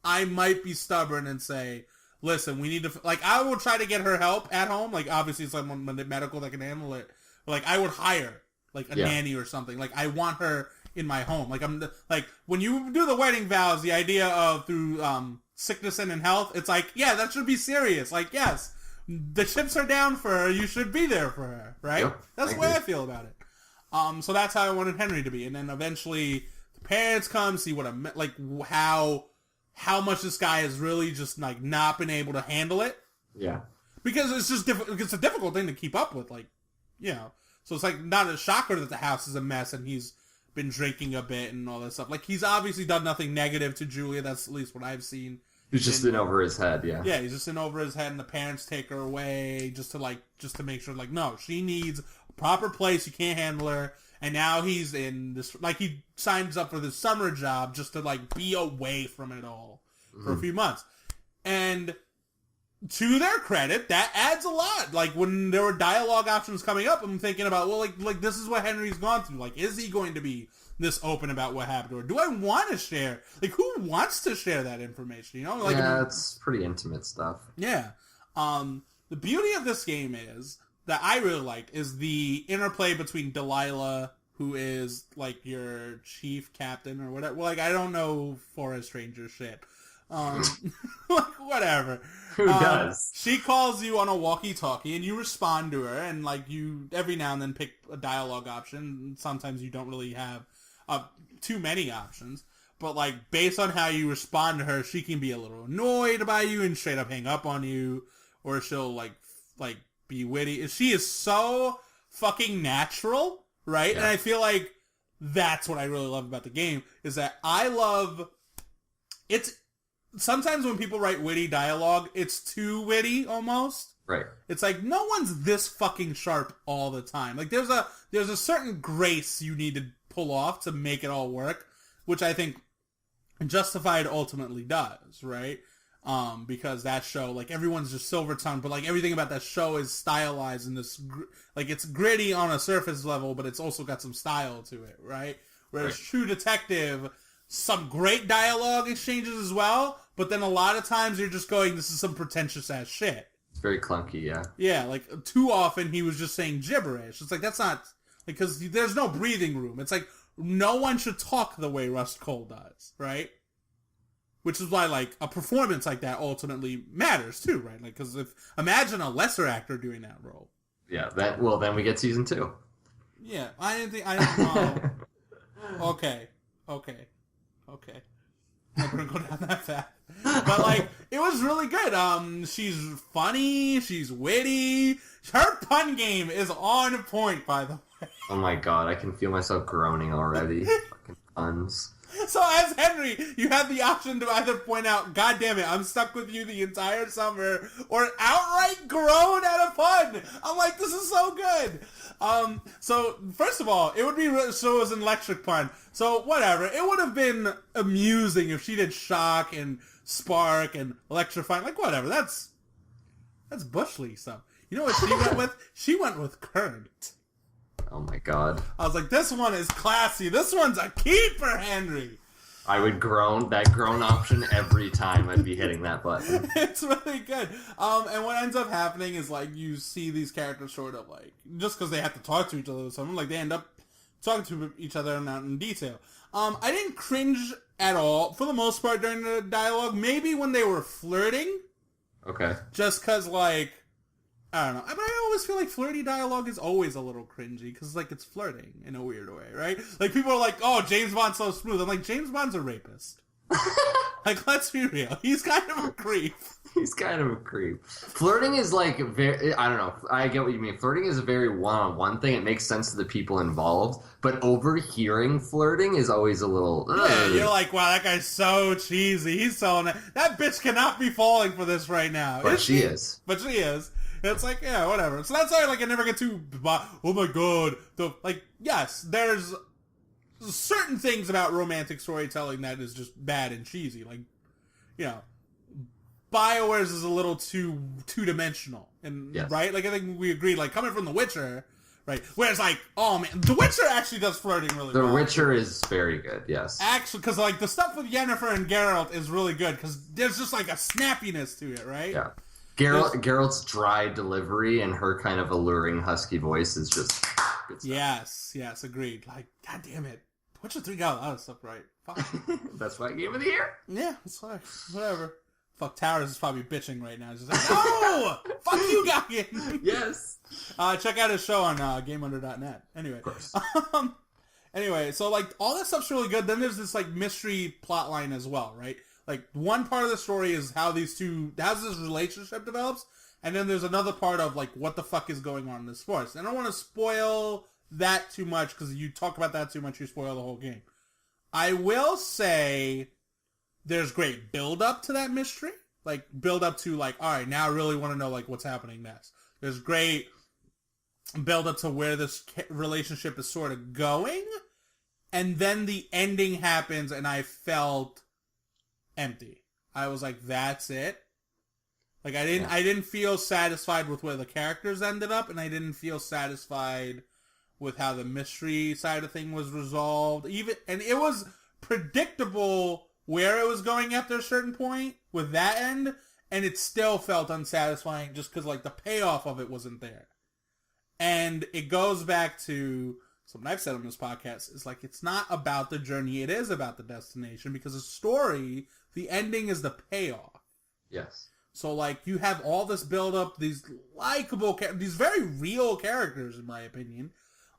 I might be stubborn and say, listen, we need to... Like, I will try to get her help at home. Like, obviously, someone medical that can handle it. But, like, I would hire, like, a nanny or something. Like, I want her in my home. Like, when you do the wedding vows, the idea of through sickness and in health, it's like, yeah, that should be serious. Like, yes, the chips are down for her. You should be there for her, right? Yep, that's the way I feel about it. So that's how I wanted Henry to be. And then eventually... parents come, see what how much this guy has really just like not been able to handle it. Yeah. Because it's just it's a difficult thing to keep up with, like, you know. So it's like not a shocker that the house is a mess and he's been drinking a bit and all that stuff. Like, he's obviously done nothing negative to Julia. That's at least what I've seen. He's just in over his head, yeah. Yeah, he's just in over his head, and the parents take her away just to make sure, like, no, she needs a proper place. You can't handle her. And now he's in this, like, he signs up for this summer job just to, like, be away from it all for a few months. And to their credit, that adds a lot. Like, when there were dialogue options coming up, I'm thinking about, well, like this is what Henry's gone through. Like, is he going to be this open about what happened to her? Do I want to share? Like, who wants to share that information, you know? Like, yeah, it's pretty intimate stuff. Yeah. The beauty of this game is... that I really liked is the interplay between Delilah, who is, like, your chief captain or whatever. Well, like, I don't know Forest Stranger shit. Like, whatever. Who does? She calls you on a walkie-talkie, and you respond to her, and, like, you every now and then pick a dialogue option. Sometimes you don't really have too many options. But, like, based on how you respond to her, she can be a little annoyed by you and straight up hang up on you. Or she'll, like, be witty. She is so fucking natural, right? Yeah. And I feel like that's what I really love about the game, is that I love... It's... Sometimes when people write witty dialogue, it's too witty, almost. Right. It's like, no one's this fucking sharp all the time. Like, there's a certain grace you need to pull off to make it all work, which I think Justified ultimately does, right? Because that show, like, everyone's just silver-tongued, but, like, everything about that show is stylized in this, like, it's gritty on a surface level, but it's also got some style to it, right? Whereas True Detective, some great dialogue exchanges as well, but then a lot of times you're just going, this is some pretentious-ass shit. It's very clunky, yeah. Yeah, like, too often he was just saying gibberish. It's like, that's not, because there's no breathing room. It's like, no one should talk the way Rust Cole does, right? Which is why, like, a performance like that ultimately matters, too, right? Like, because imagine a lesser actor doing that role. Yeah, then we get season 2. Yeah, I didn't know. Okay. I'm gonna go down that path. But, like, it was really good. She's funny, she's witty. Her pun game is on point, by the way. Oh my god, I can feel myself groaning already. Fucking puns. So as Henry, you have the option to either point out, God damn it, I'm stuck with you the entire summer, or outright groan at a pun. I'm like, this is so good. So first of all, it would be so it was an electric pun. So whatever, it would have been amusing if she did shock and spark and electrifying. Like whatever, that's Bush League stuff. You know what she went with? She went with current. Oh my god. I was like, this one is classy. This one's a keeper, Henry. I would groan, that groan option every time I'd be hitting that button. It's really good. And what ends up happening is, like, you see these characters sort of, like, just because they have to talk to each other or something, like, they end up talking to each other not in detail. I didn't cringe at all, for the most part, during the dialogue. Maybe when they were flirting. Okay. Just because, like, I don't know. But I always feel like flirty dialogue is always a little cringy, because, like, it's flirting in a weird way, right? Like, people are like, oh, James Bond's so smooth. I'm like, James Bond's a rapist. Like, let's be real. He's kind of a creep. He's kind of a creep. Flirting is like very. I don't know. I get what you mean. Flirting is a very one-on-one thing. It makes sense to the people involved, but overhearing flirting is always a little. Yeah, you're like, wow, that guy's so cheesy. He's selling it. That bitch cannot be falling for this right now. But she is. But she is. It's like, yeah, whatever. So that's why, like, I never get too. Oh my god. Yes, there's certain things about romantic storytelling that is just bad and cheesy. Like, you know, BioWare's is a little too two-dimensional. And, yes. Right? Like, I think we agreed, like, coming from The Witcher, right? Whereas, like, oh man, The Witcher actually does flirting really well. The Witcher is very good, yes. Actually, because, like, the stuff with Yennefer and Geralt is really good, because there's just, like, a snappiness to it, right? Yeah. Geralt's dry delivery and her kind of alluring husky voice is just good stuff. Yes, agreed. Like, god damn it. Witcher 3 got a lot of stuff right. Fuck. That's why Game of the Year. Yeah, it's like, whatever. Fuck, Towers is probably bitching right now. Just like, no! Fuck you, Gagan! Yes. Check out his show on GameUnder.net. Anyway. Of course. Anyway, so, like, all that stuff's really good. Then there's this, like, mystery plot line as well, right? Like, one part of the story is how this relationship develops, and then there's another part of, like, what the fuck is going on in this forest. And I don't want to spoil that too much, because you talk about that too much, you spoil the whole game. I will say there's great build-up to that mystery. Like, build-up to, like, alright, now I really want to know, like, what's happening next. There's great build-up to where this relationship is sort of going, and then the ending happens, and I felt empty. I was like, that's it. Like, I didn't feel satisfied with where the characters ended up, and I didn't feel satisfied with how the mystery side of thing was resolved. And it was predictable where it was going after a certain point with that end, and it still felt unsatisfying just because, like, the payoff of it wasn't there. And it goes back to something I've said on this podcast, is like, it's not about the journey, it is about the destination, because the story, the ending is the payoff. Yes. So, like, you have all this build-up, these likable, these very real characters, in my opinion,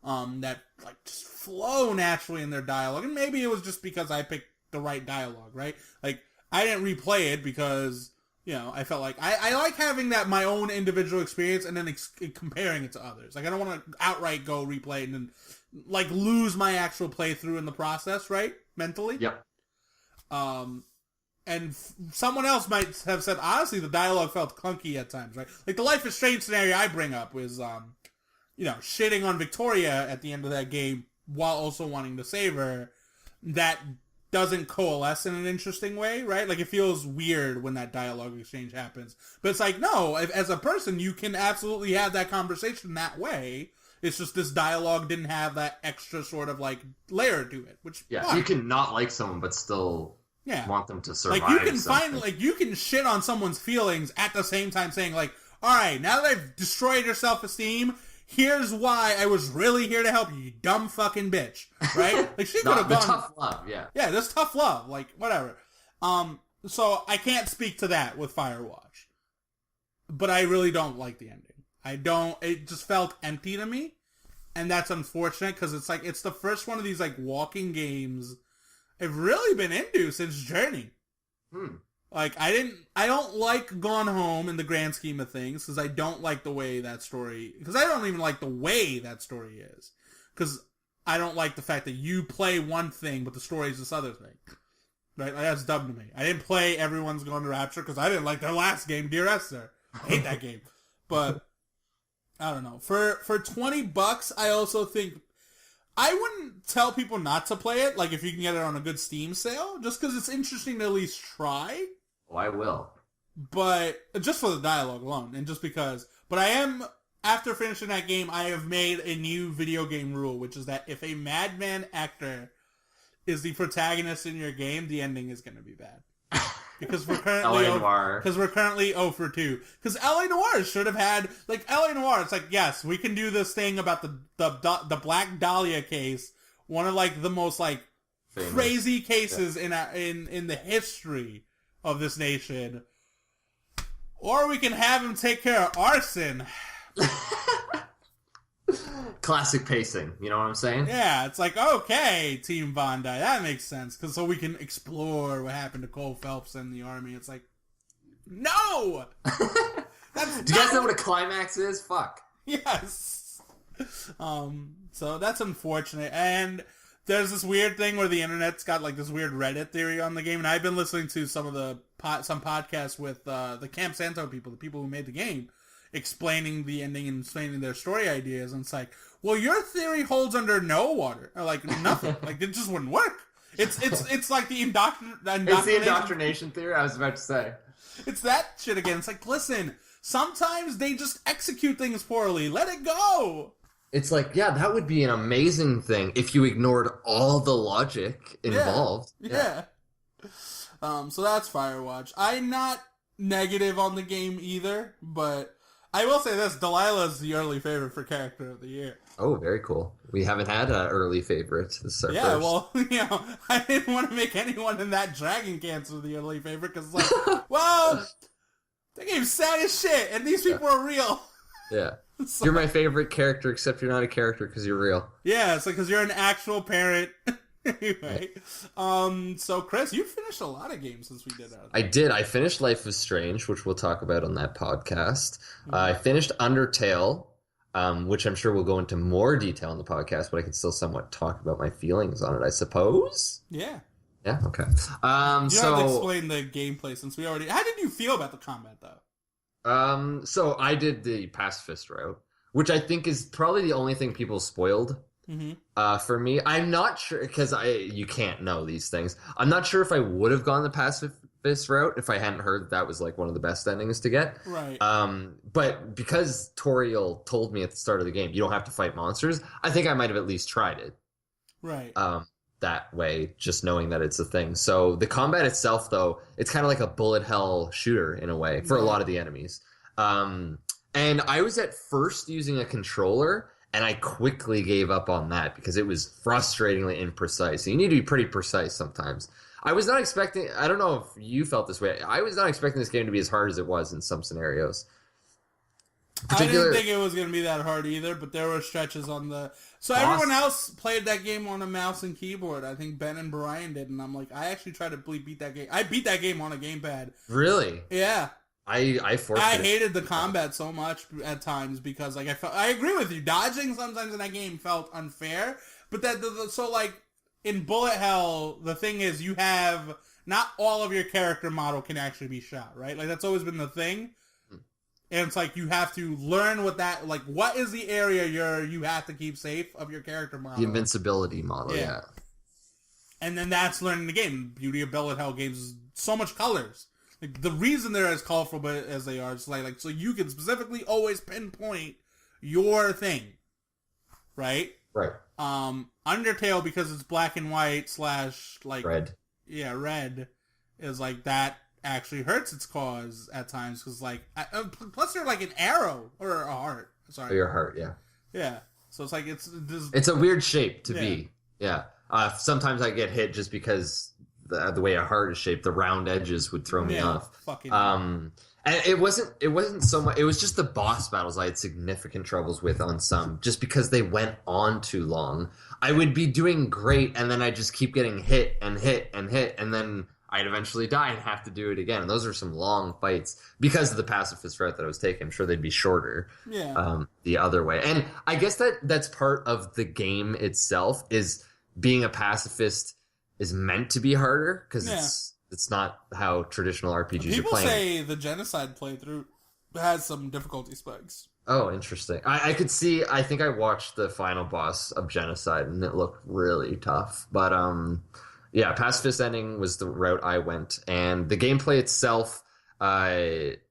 that, like, just flow naturally in their dialogue. And maybe it was just because I picked the right dialogue, right? Like, I didn't replay it because, you know, I felt like, I like having that my own individual experience and then comparing it to others. Like, I don't want to outright go replay it and then, like, lose my actual playthrough in the process, right? Mentally. Yep. And someone else might have said, honestly, the dialogue felt clunky at times, right? Like, the Life is Strange scenario I bring up was, you know, shitting on Victoria at the end of that game while also wanting to save her. That doesn't coalesce in an interesting way, right? Like, it feels weird when that dialogue exchange happens. But it's like, no, as a person, you can absolutely have that conversation that way. It's just this dialogue didn't have that extra sort of, like, layer to it, which... Yeah, fine. You can not like someone, but still... Yeah. Want them to survive. Like, you can you can shit on someone's feelings at the same time saying, like, alright, now that I've destroyed your self-esteem, here's why I was really here to help you, you dumb fucking bitch. Right? Like, she could have gone... tough love, yeah. Yeah, this tough love, like, whatever. So, I can't speak to that with Firewatch. But I really don't like the ending. It just felt empty to me. And that's unfortunate, because it's like, it's the first one of these, like, walking games I've really been into since Journey. Like, I don't like Gone Home in the grand scheme of things, because I don't like the way that story, because I don't even like the way that story is. Because I don't like the fact that you play one thing, but the story is this other thing. Right? Like, that's dumb to me. I didn't play Everyone's Gone to Rapture, because I didn't like their last game, Dear Esther. I hate that game. But, I don't know. For $20, I also think, I wouldn't tell people not to play it, like, if you can get it on a good Steam sale, just because it's interesting to at least try. Oh, I will. But, just for the dialogue alone, and just because. But I am, after finishing that game, I have made a new video game rule, which is that if a madman actor is the protagonist in your game, the ending is going to be bad. Because we're currently 0 for 2. Because L.A. Noire should have had, like, L.A. Noire, it's like, yes, we can do this thing about the Black Dahlia case, one of, like, the most, like, famous, crazy cases in the history of this nation. Or we can have him take care of arson. Classic pacing, you know what I'm saying? Yeah, it's like, okay, Team Bondi, that makes sense, because so we can explore what happened to Cole Phelps and the army. It's like, No! Do you guys know what a climax is? Fuck. Yes. So that's unfortunate. And there's this weird thing where the internet's got like this weird Reddit theory on the game, and I've been listening to some of the some podcasts with the Camp Santo people, the people who made the game, explaining the ending and explaining their story ideas, and it's like, well, your theory holds under no water, or like nothing, like it just wouldn't work. It's like the indoctrination. It's the indoctrination theory. I was about to say. It's that shit again. It's like, listen, sometimes they just execute things poorly. Let it go. It's like, yeah, that would be an amazing thing if you ignored all the logic involved. Yeah. So that's Firewatch. I'm not negative on the game either, but I will say this: Delilah's the early favorite for Character of the Year. Oh, very cool. We haven't had an early favorite. This is our first. Well, I didn't want to make anyone in that Dragon Cancer the early favorite, because it's like, well, that game's sad as shit, and these people are real. Yeah. So, you're my favorite character, except you're not a character because you're real. Yeah, it's like because you're an actual parent. Anyway, so Chris, you finished a lot of games since we did that. I did. I finished Life is Strange, which we'll talk about on that podcast. Mm-hmm. I finished Undertale, which I'm sure we'll go into more detail in the podcast, but I can still somewhat talk about my feelings on it, I suppose. Yeah. Yeah. Okay. You don't have to explain the gameplay since we already. How did you feel about the combat though? So I did the pacifist route, which I think is probably the only thing people spoiled. Mm-hmm. For me, I'm not sure because you can't know these things. I'm not sure if I would have gone the pacifist route if I hadn't heard that was like one of the best endings to get. Right. But because Toriel told me at the start of the game, you don't have to fight monsters, I think I might have at least tried it. Right. That way, just knowing that it's a thing. So the combat itself, though, it's kind of like a bullet hell shooter in a way for a lot of the enemies. And I was at first using a controller, and I quickly gave up on that because it was frustratingly imprecise. You need to be pretty precise sometimes. I was not expecting, I don't know if you felt this way, I was not expecting this game to be as hard as it was in some scenarios. I didn't think it was going to be that hard either, but there were stretches on the... So everyone else played that game on a mouse and keyboard. I think Ben and Brian did, and I'm like, I actually tried to beat that game. I beat that game on a gamepad. Really? Yeah. I hated the combat so much at times because like I agree with you. Dodging sometimes in that game felt unfair, but so like in Bullet Hell, the thing is you have not all of your character model can actually be shot, right? Like that's always been the thing. And it's like you have to learn what is the area you have to keep safe of your character model. The invincibility model, yeah. And then that's learning the game. Beauty of Bullet Hell games is so much colors. Like the reason they're as colorful as they are, it's like so you can specifically always pinpoint your thing, right? Right. Undertale, because it's black and white / like red. Yeah, red is like that actually hurts its cause at times because like plus they're like an arrow or a heart. Sorry, or your heart. Yeah. Yeah. So it's like it's a weird shape to be. Yeah. Sometimes I get hit just because the way a heart is shaped, the round edges would throw me off. Fucking and it wasn't so much. It was just the boss battles I had significant troubles with on some, just because they went on too long. I would be doing great, and then I just keep getting hit and hit and hit, and then I'd eventually die and have to do it again. And those are some long fights because of the pacifist route that I was taking. I'm sure they'd be shorter. Yeah. The other way, and I guess that's part of the game itself is being a pacifist. Is meant to be harder because it's not how traditional RPGs are playing. People say the Genocide playthrough has some difficulty spikes. Oh, interesting. I could see. I think I watched the final boss of Genocide and it looked really tough. But yeah, pacifist ending was the route I went, and the gameplay itself it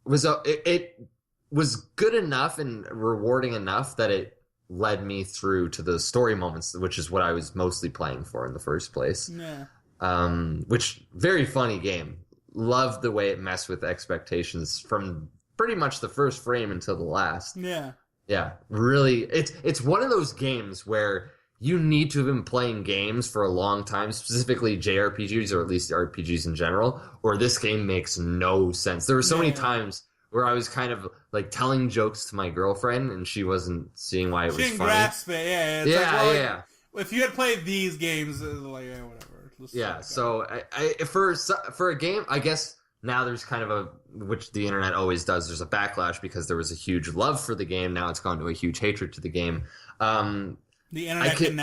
was good enough and rewarding enough that it led me through to the story moments, which is what I was mostly playing for in the first place. Yeah. Which, very funny game. Loved the way it messed with expectations from pretty much the first frame until the last. Yeah. Yeah. Really, it's one of those games where you need to have been playing games for a long time, specifically JRPGs, or at least RPGs in general, or this game makes no sense. There were so many times where I was kind of like telling jokes to my girlfriend and she wasn't seeing why it was funny. She didn't grasp it, yeah. It's yeah, like, yeah. If you had played these games, it was like, yeah, whatever. Yeah, so I for a game, I guess Now there's kind of which the internet always does, there's a backlash because there was a huge love for the game. Now it's gone to a huge hatred to the game. The internet can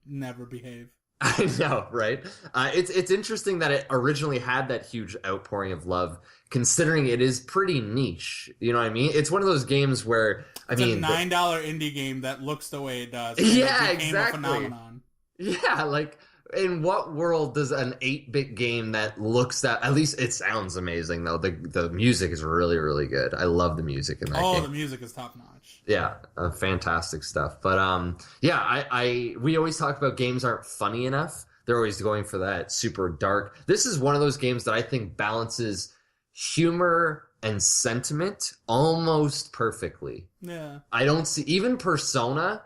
never behave. I know, right? It's interesting that it originally had that huge outpouring of love, considering it is pretty niche. You know what I mean? It's one of those games where it's a $9 indie game that looks the way it does. Yeah, it became exactly. A phenomenon. Yeah, like in what world does an 8-bit game that looks that? At least it sounds amazing though. The music is really, really good. I love the music in that game. Oh, the music is top notch. Yeah, fantastic stuff. But yeah, we always talk about games aren't funny enough. They're always going for that super dark. This is one of those games that I think balances humor and sentiment almost perfectly. Yeah. I don't see even Persona,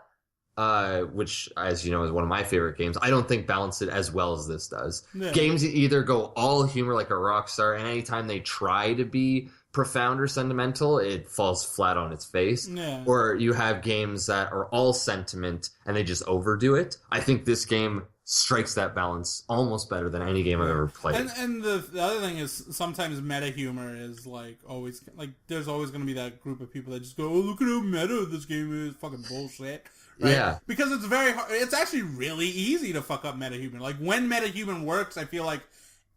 which, as you know, is one of my favorite games. I don't think balance it as well as this does. Yeah. Games either go all humor like a rock star, and anytime they try to be profound or sentimental, it falls flat on its face. Yeah. Or you have games that are all sentiment and they just overdo it. I think this game strikes that balance almost better than any game I've ever played. And the other thing is sometimes meta humor is like always like there's always going to be that group of people that just go, oh, look at how meta this game is, fucking bullshit. Right? Yeah. Because it's very hard. It's actually really easy to fuck up meta humor. Like when meta humor works, I feel like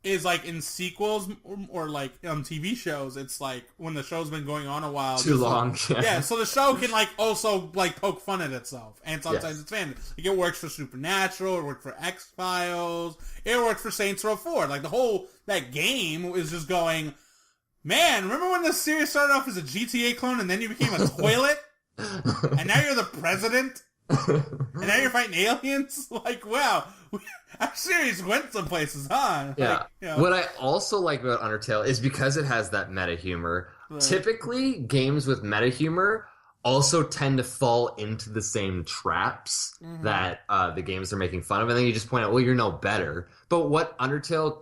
is like in sequels or like TV shows. It's like when the show's been going on a while, too long. Like, yeah, so the show can like also like poke fun at itself, and sometimes it's fan. Like it works for Supernatural, it worked for X-Files, it worked for Saints Row 4. Like the whole that game is just going. Man, remember when this series started off as a GTA clone and then you became a toilet, and now you're the president? And now you're fighting aliens? Like, wow. Our series went some places, huh? Yeah. Like, you know. What I also like about Undertale is because it has that meta humor. Right. Typically, games with meta humor also tend to fall into the same traps that the games they're making fun of. And then you just point out, well, you're no better. But what Undertale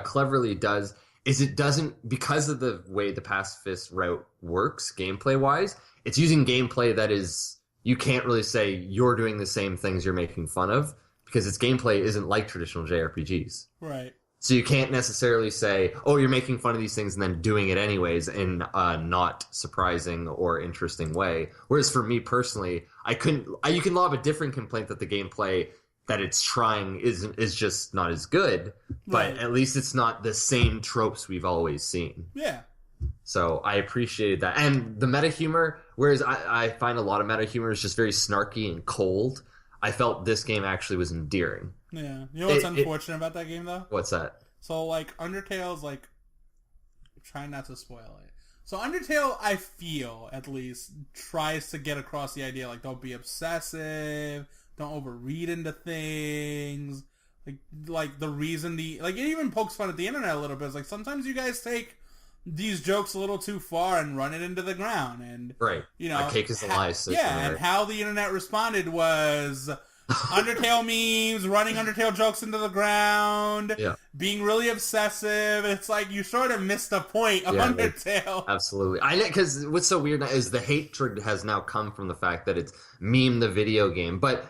cleverly does is it doesn't, because of the way the pacifist route works, gameplay-wise, it's using gameplay that is... You can't really say you're doing the same things you're making fun of because its gameplay isn't like traditional JRPGs. Right. So you can't necessarily say, oh, you're making fun of these things and then doing it anyways in a not surprising or interesting way. Whereas for me personally, you can lob a different complaint that the gameplay that it's trying is just not as good, but at least it's not the same tropes we've always seen. Yeah. So I appreciated that. And the meta humor, whereas I find a lot of meta humor is just very snarky and cold, I felt this game actually was endearing. Yeah. You know what's unfortunate about that game, though? What's that? So, like, Undertale's, like, trying not to spoil it. So Undertale, I feel, at least, tries to get across the idea, like, don't be obsessive, don't overread into things. Like the reason it even pokes fun at the internet a little bit. It's like, sometimes you guys take these jokes a little too far and run it into the ground, and right, you know, a cake is a lie. And how the internet responded was Undertale memes, running Undertale jokes into the ground, being really obsessive. It's like you sort of missed the point of Undertale. Absolutely, because what's so weird is the hatred has now come from the fact that it's meme the video game, but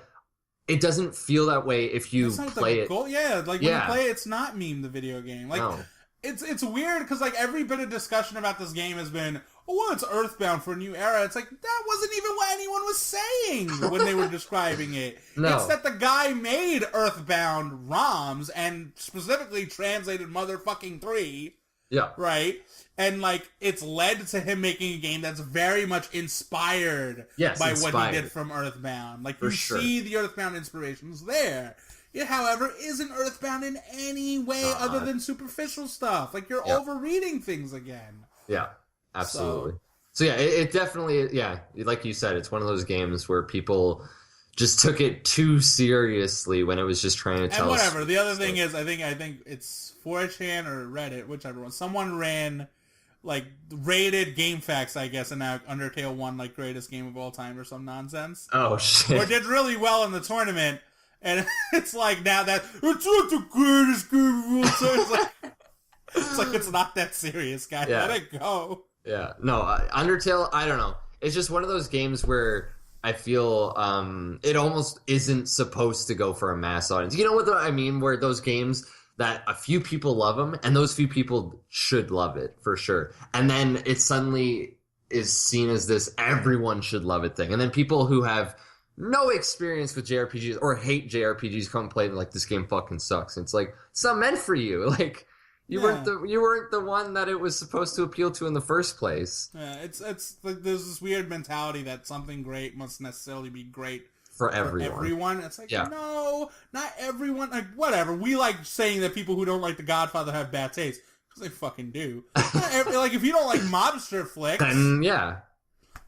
it doesn't feel that way if you play it. Yeah, like when you play it, it's not meme the video game. Like. No. It's weird because like every bit of discussion about this game has been, oh well, it's Earthbound for a new era. It's like that wasn't even what anyone was saying when they were describing it. No. It's that the guy made Earthbound ROMs and specifically translated motherfucking 3. Yeah. Right? And like it's led to him making a game that's very much inspired by what he did from Earthbound. Like you see the Earthbound inspirations there. It, however, isn't Earthbound in any way other than superficial stuff. Like, you're overreading things again. Yeah, absolutely. So yeah, it definitely, like you said, it's one of those games where people just took it too seriously when it was just trying to tell us. And whatever. The other thing is, I think it's 4chan or Reddit, whichever one. Someone ran, like, rated GameFAQs, I guess, and now Undertale won, like, greatest game of all time or some nonsense. Oh, shit. Or did really well in the tournament. And it's like now that it's not the greatest game of all time. It's like it's not that serious, guys. Let it go. Yeah, no, Undertale. I don't know. It's just one of those games where I feel it almost isn't supposed to go for a mass audience. You know what I mean? Where those games that a few people love them, and those few people should love it for sure. And then it suddenly is seen as this everyone should love it thing. And then people who have no experience with JRPGs or hate JRPGs come play and like, this game fucking sucks. And it's like, it's not meant for you. Like, you weren't the one that it was supposed to appeal to in the first place. Yeah, it's like there's this weird mentality that something great must necessarily be great for everyone. It's like, no, not everyone. Like, whatever. We like saying that people who don't like The Godfather have bad taste. Because they fucking do. Like, if you don't like mobster flicks. Then, yeah.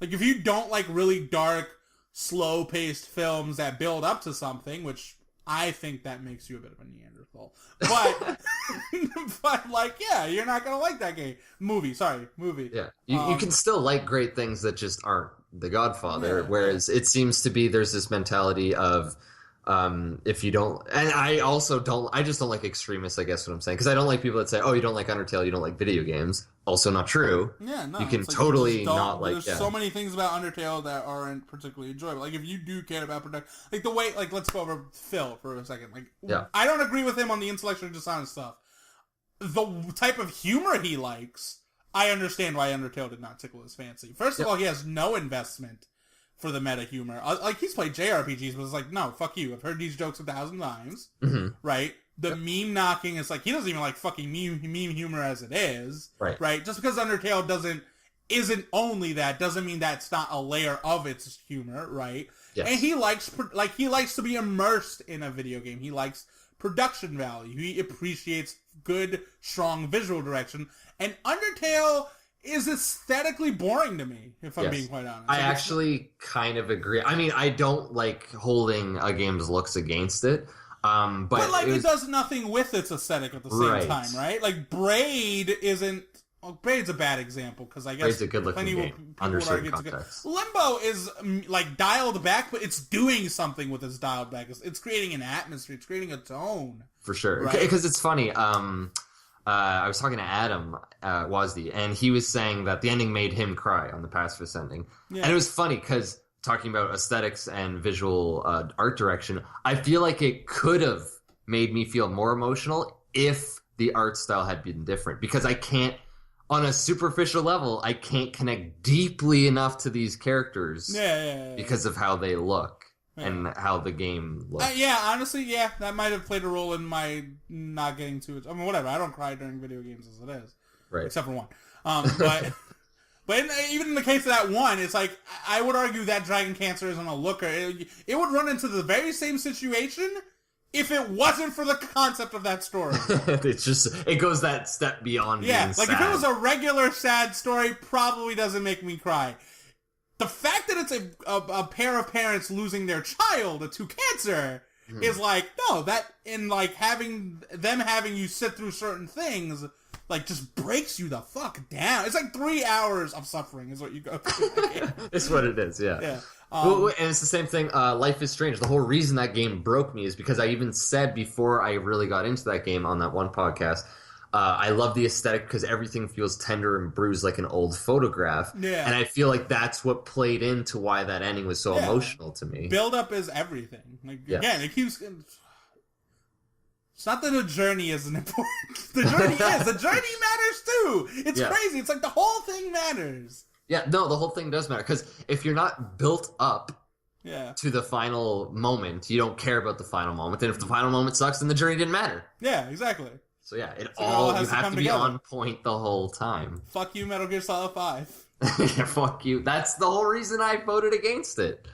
Like, if you don't like really dark, slow-paced films that build up to something, which I think that makes you a bit of a Neanderthal. But, but like, yeah, you're not going to like that movie. Yeah. You can still like great things that just aren't The Godfather, whereas it seems to be there's this mentality of if you don't, and I just don't like extremists, I guess what I'm saying, because I don't like people that say, oh, you don't like Undertale, you don't like video games. Also not true. Yeah, no. You can totally not like, there's so many things about Undertale that aren't particularly enjoyable. Like, if you do care about production, like the way, like, let's go over Phil for a second. Like, I don't agree with him on the intellectual dishonest stuff. The type of humor he likes, I understand why Undertale did not tickle his fancy. First of all, he has no investment for the meta humor. Like, he's played JRPGs, but it's like, no, fuck you. I've heard these jokes 1,000 times. Mm-hmm. Right? The meme knocking is like, he doesn't even like fucking meme humor as it is. Right? Just because Undertale isn't only that, doesn't mean that's not a layer of its humor, right? Yes. And he likes to be immersed in a video game. He likes production value. He appreciates good, strong visual direction. And Undertale is aesthetically boring to me, if I'm being quite honest. I actually kind of agree. I mean, I don't like holding a game's looks against it. But like, it does nothing with its aesthetic at the same time, right? Like, Braid isn't... Well, Braid's a bad example, because I guess... Braid's a good-looking game, under certain context. Limbo is, like, dialed back, but it's doing something with its dialed back. It's creating an atmosphere. It's creating a tone. For sure. Because it's funny. I was talking to Adam Wazdi, and he was saying that the ending made him cry on the pacifist ending. Yeah. And it was funny, because talking about aesthetics and visual art direction, I feel like it could have made me feel more emotional if the art style had been different. Because I can't, on a superficial level, I can't connect deeply enough to these characters because of how they look. Yeah. And how the game looks. Honestly, that might have played a role in my not getting to it. I mean, whatever. I don't cry during video games as it is, right? Except for one. But even in the case of that one, it's like, I would argue that Dragon Cancer isn't a looker. It would run into the very same situation if it wasn't for the concept of that story. It goes that step beyond. Yeah, being like sad. If it was a regular sad story, probably doesn't make me cry. The fact that it's a pair of parents losing their child to cancer is like, no, that, and like having you sit through certain things, like, just breaks you the fuck down. It's like 3 hours of suffering is what you go through. It's what it is, yeah. And it's the same thing, Life is Strange. The whole reason that game broke me is because I even said before I really got into that game on that one podcast, I love the aesthetic because everything feels tender and bruised like an old photograph. Yeah. And I feel like that's what played into why that ending was so emotional to me. Build up is everything. Like, again, it keeps... It's not that the journey isn't important. The journey is. The journey matters too. It's crazy. It's like the whole thing matters. Yeah, no, the whole thing does matter. Because if you're not built up to the final moment, you don't care about the final moment. And if the final moment sucks, then the journey didn't matter. Yeah, exactly. So yeah, you have to be on point the whole time. Fuck you, Metal Gear Solid 5. Yeah, fuck you. That's the whole reason I voted against it.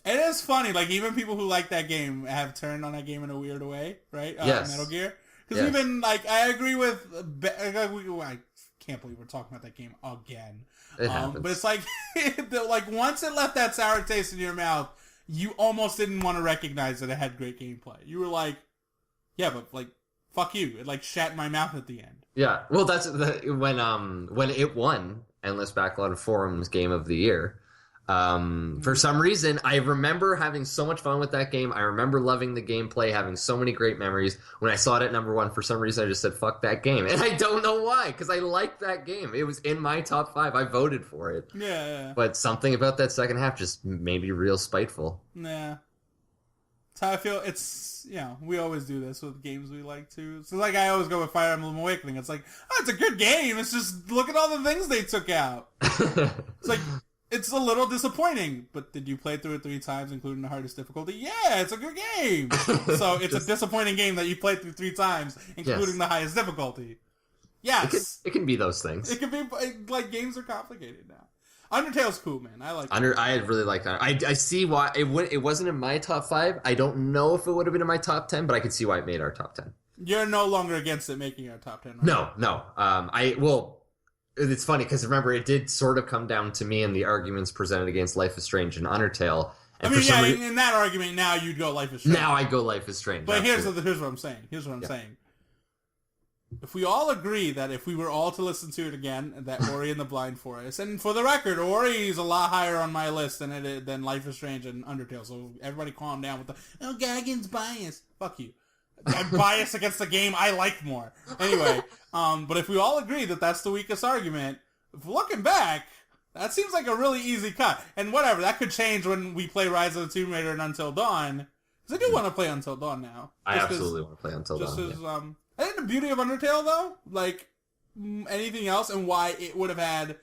It is funny, like, even people who like that game have turned on that game in a weird way, right? Yes. Metal Gear. Because even, like, I agree with... I can't believe we're talking about that game again. It happens. But it's like, once it left that sour taste in your mouth, you almost didn't want to recognize that it had great gameplay. You were like, yeah, but, like, fuck you. It, like, shat in my mouth at the end. Yeah. Well, that's... When it won Endless Backlog Forums Game of the Year... for some reason, I remember having so much fun with that game. I remember loving the gameplay, having so many great memories. When I saw it at number 1, for some reason, I just said, fuck that game. And I don't know why, because I liked that game. It was in my top 5. I voted for it. Yeah. But something about that second half just made me real spiteful. Yeah. That's how I feel. It's, we always do this with games we like too. So like I always go with Fire Emblem Awakening. It's like, it's a good game. It's just, look at all the things they took out. It's like, it's a little disappointing. But did you play through it 3 times, including the hardest difficulty? Yeah, it's a good game. So it's a disappointing game that you played through 3 times, including the highest difficulty. Yes. It can be those things. It can be, like, games are complicated now. Undertale's cool, man. I like it. I really like that. I see why it wasn't in my top 5. I don't know if it would have been in my top 10, but I could see why it made our top 10. You're no longer against it making our top 10, right? No. It's funny because remember it did sort of come down to me and the arguments presented against Life is Strange and Undertale. And in that argument now you'd go Life is Strange. Now I go Life is Strange. But here's what I'm saying. Saying. If we all agree that if we were all to listen to it again, that Ori and the Blind Forest, and for the record, Ori is a lot higher on my list than Life is Strange and Undertale, so everybody calm down with Gagan's biased. Fuck you. I'm biased against the game I like more. Anyway, but if we all agree that that's the weakest argument, looking back, that seems like a really easy cut. And whatever, that could change when we play Rise of the Tomb Raider and Until Dawn, because I do want to play Until Dawn now. I absolutely want to play Until Dawn. I think the beauty of Undertale, though, like anything else, and why it would have had...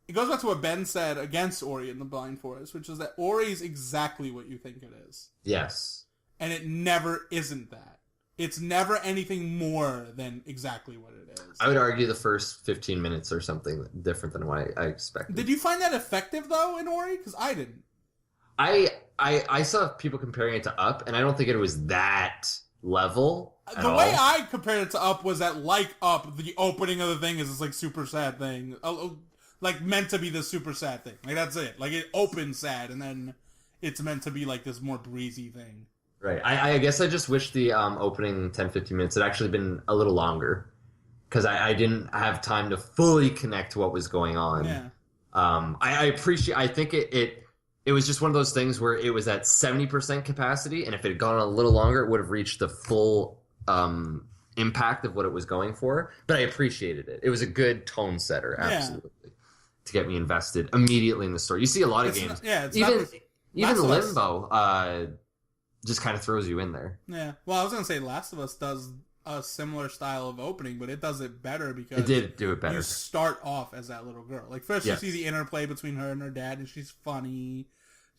It goes back to what Ben said against Ori and the Blind Forest, which is that Ori is exactly what you think it is. Yes. And it never isn't that. It's never anything more than exactly what it is. I would argue the first 15 minutes or something different than what I expected. Did you find that effective, though, in Ori? Because I didn't. I saw people comparing it to Up, and I don't think it was that level. The way I compared it to Up was that, like Up, the opening of the thing is this like super sad thing, like meant to be the super sad thing. Like that's it. Like it opens sad, and then it's meant to be like this more breezy thing. Right. I guess I just wish the opening 10-15 minutes had actually been a little longer, because I didn't have time to fully connect to what was going on. Yeah. I appreciate. I think it was just one of those things where it was at 70% capacity, and if it had gone a little longer, it would have reached the full impact of what it was going for. But I appreciated it. It was a good tone setter, absolutely, to get me invested immediately in the story. You see a lot of games, even Limbo, just kind of throws you in there. Yeah. Well, I was gonna say Last of Us does a similar style of opening, but it does it better because it did do it better. You start off as that little girl. Like first, you see the interplay between her and her dad, and she's funny.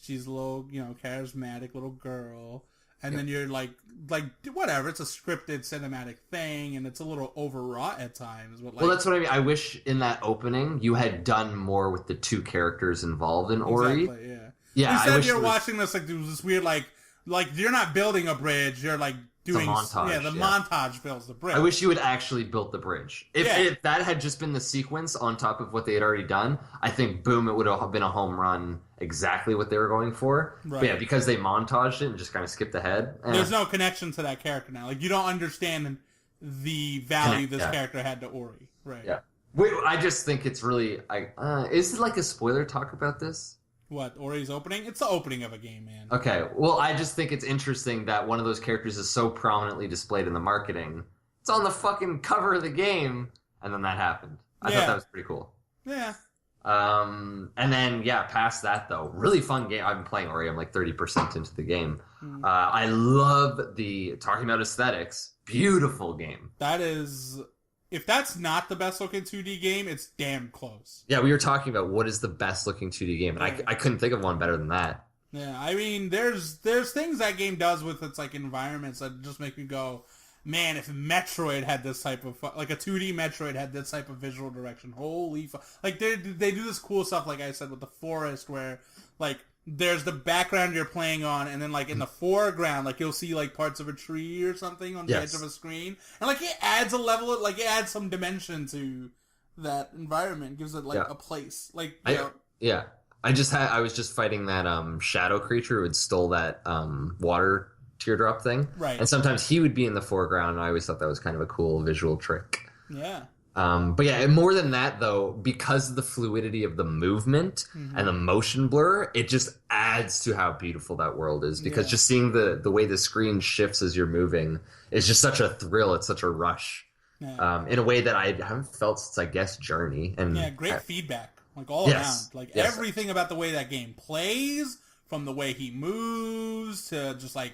She's a little, charismatic little girl. And then you're like whatever. It's a scripted cinematic thing, and it's a little overwrought at times. But well, that's what I mean. I wish in that opening you had done more with the 2 characters involved in Ori. Exactly, yeah. Yeah. Instead, you're watching this like there's this weird like you're not building a bridge. You're like doing montage. The montage builds the bridge. I wish you had actually built the bridge. If that had just been the sequence on top of what they had already done, I think boom, it would have been a home run. Exactly what they were going for. Right. But yeah, because they montaged it and just kind of skipped ahead. There's no connection to that character now. Like you don't understand the value this character had to Ori. Right. Yeah. Wait, I just think it's really. Is it like a spoiler talk about this? What, Ori's opening? It's the opening of a game, man. Okay, well, I just think it's interesting that one of those characters is so prominently displayed in the marketing. It's on the fucking cover of the game, and then that happened. I thought that was pretty cool. Yeah. And then, past that, though, really fun game. I've been playing Ori. I'm like 30% into the game. I love talking about aesthetics, beautiful game. That is... If that's not the best looking 2D game, it's damn close. Yeah, we were talking about what is the best looking 2D game, and I couldn't think of one better than that. Yeah, I mean, there's things that game does with its like environments that just make me go, man, if Metroid had this type of like a 2D Metroid had this type of visual direction, holy fuck! Like they do this cool stuff, like I said, with the forest, where like there's the background you're playing on, and then like in the foreground, like you'll see like parts of a tree or something on the edge of a screen, and like it adds a level, like it adds some dimension to that environment, gives it like a place, like yeah. I was just fighting that shadow creature who had stole that water teardrop thing, right? And sometimes he would be in the foreground, and I always thought that was kind of a cool visual trick. Yeah. But yeah, and more than that, though, because of the fluidity of the movement and the motion blur, it just adds to how beautiful that world is. Because just seeing the way the screen shifts as you're moving is just such a thrill. It's such a rush in a way that I haven't felt since, I guess, Journey. And great feedback, like all around. Like everything about the way that game plays, from the way he moves to just like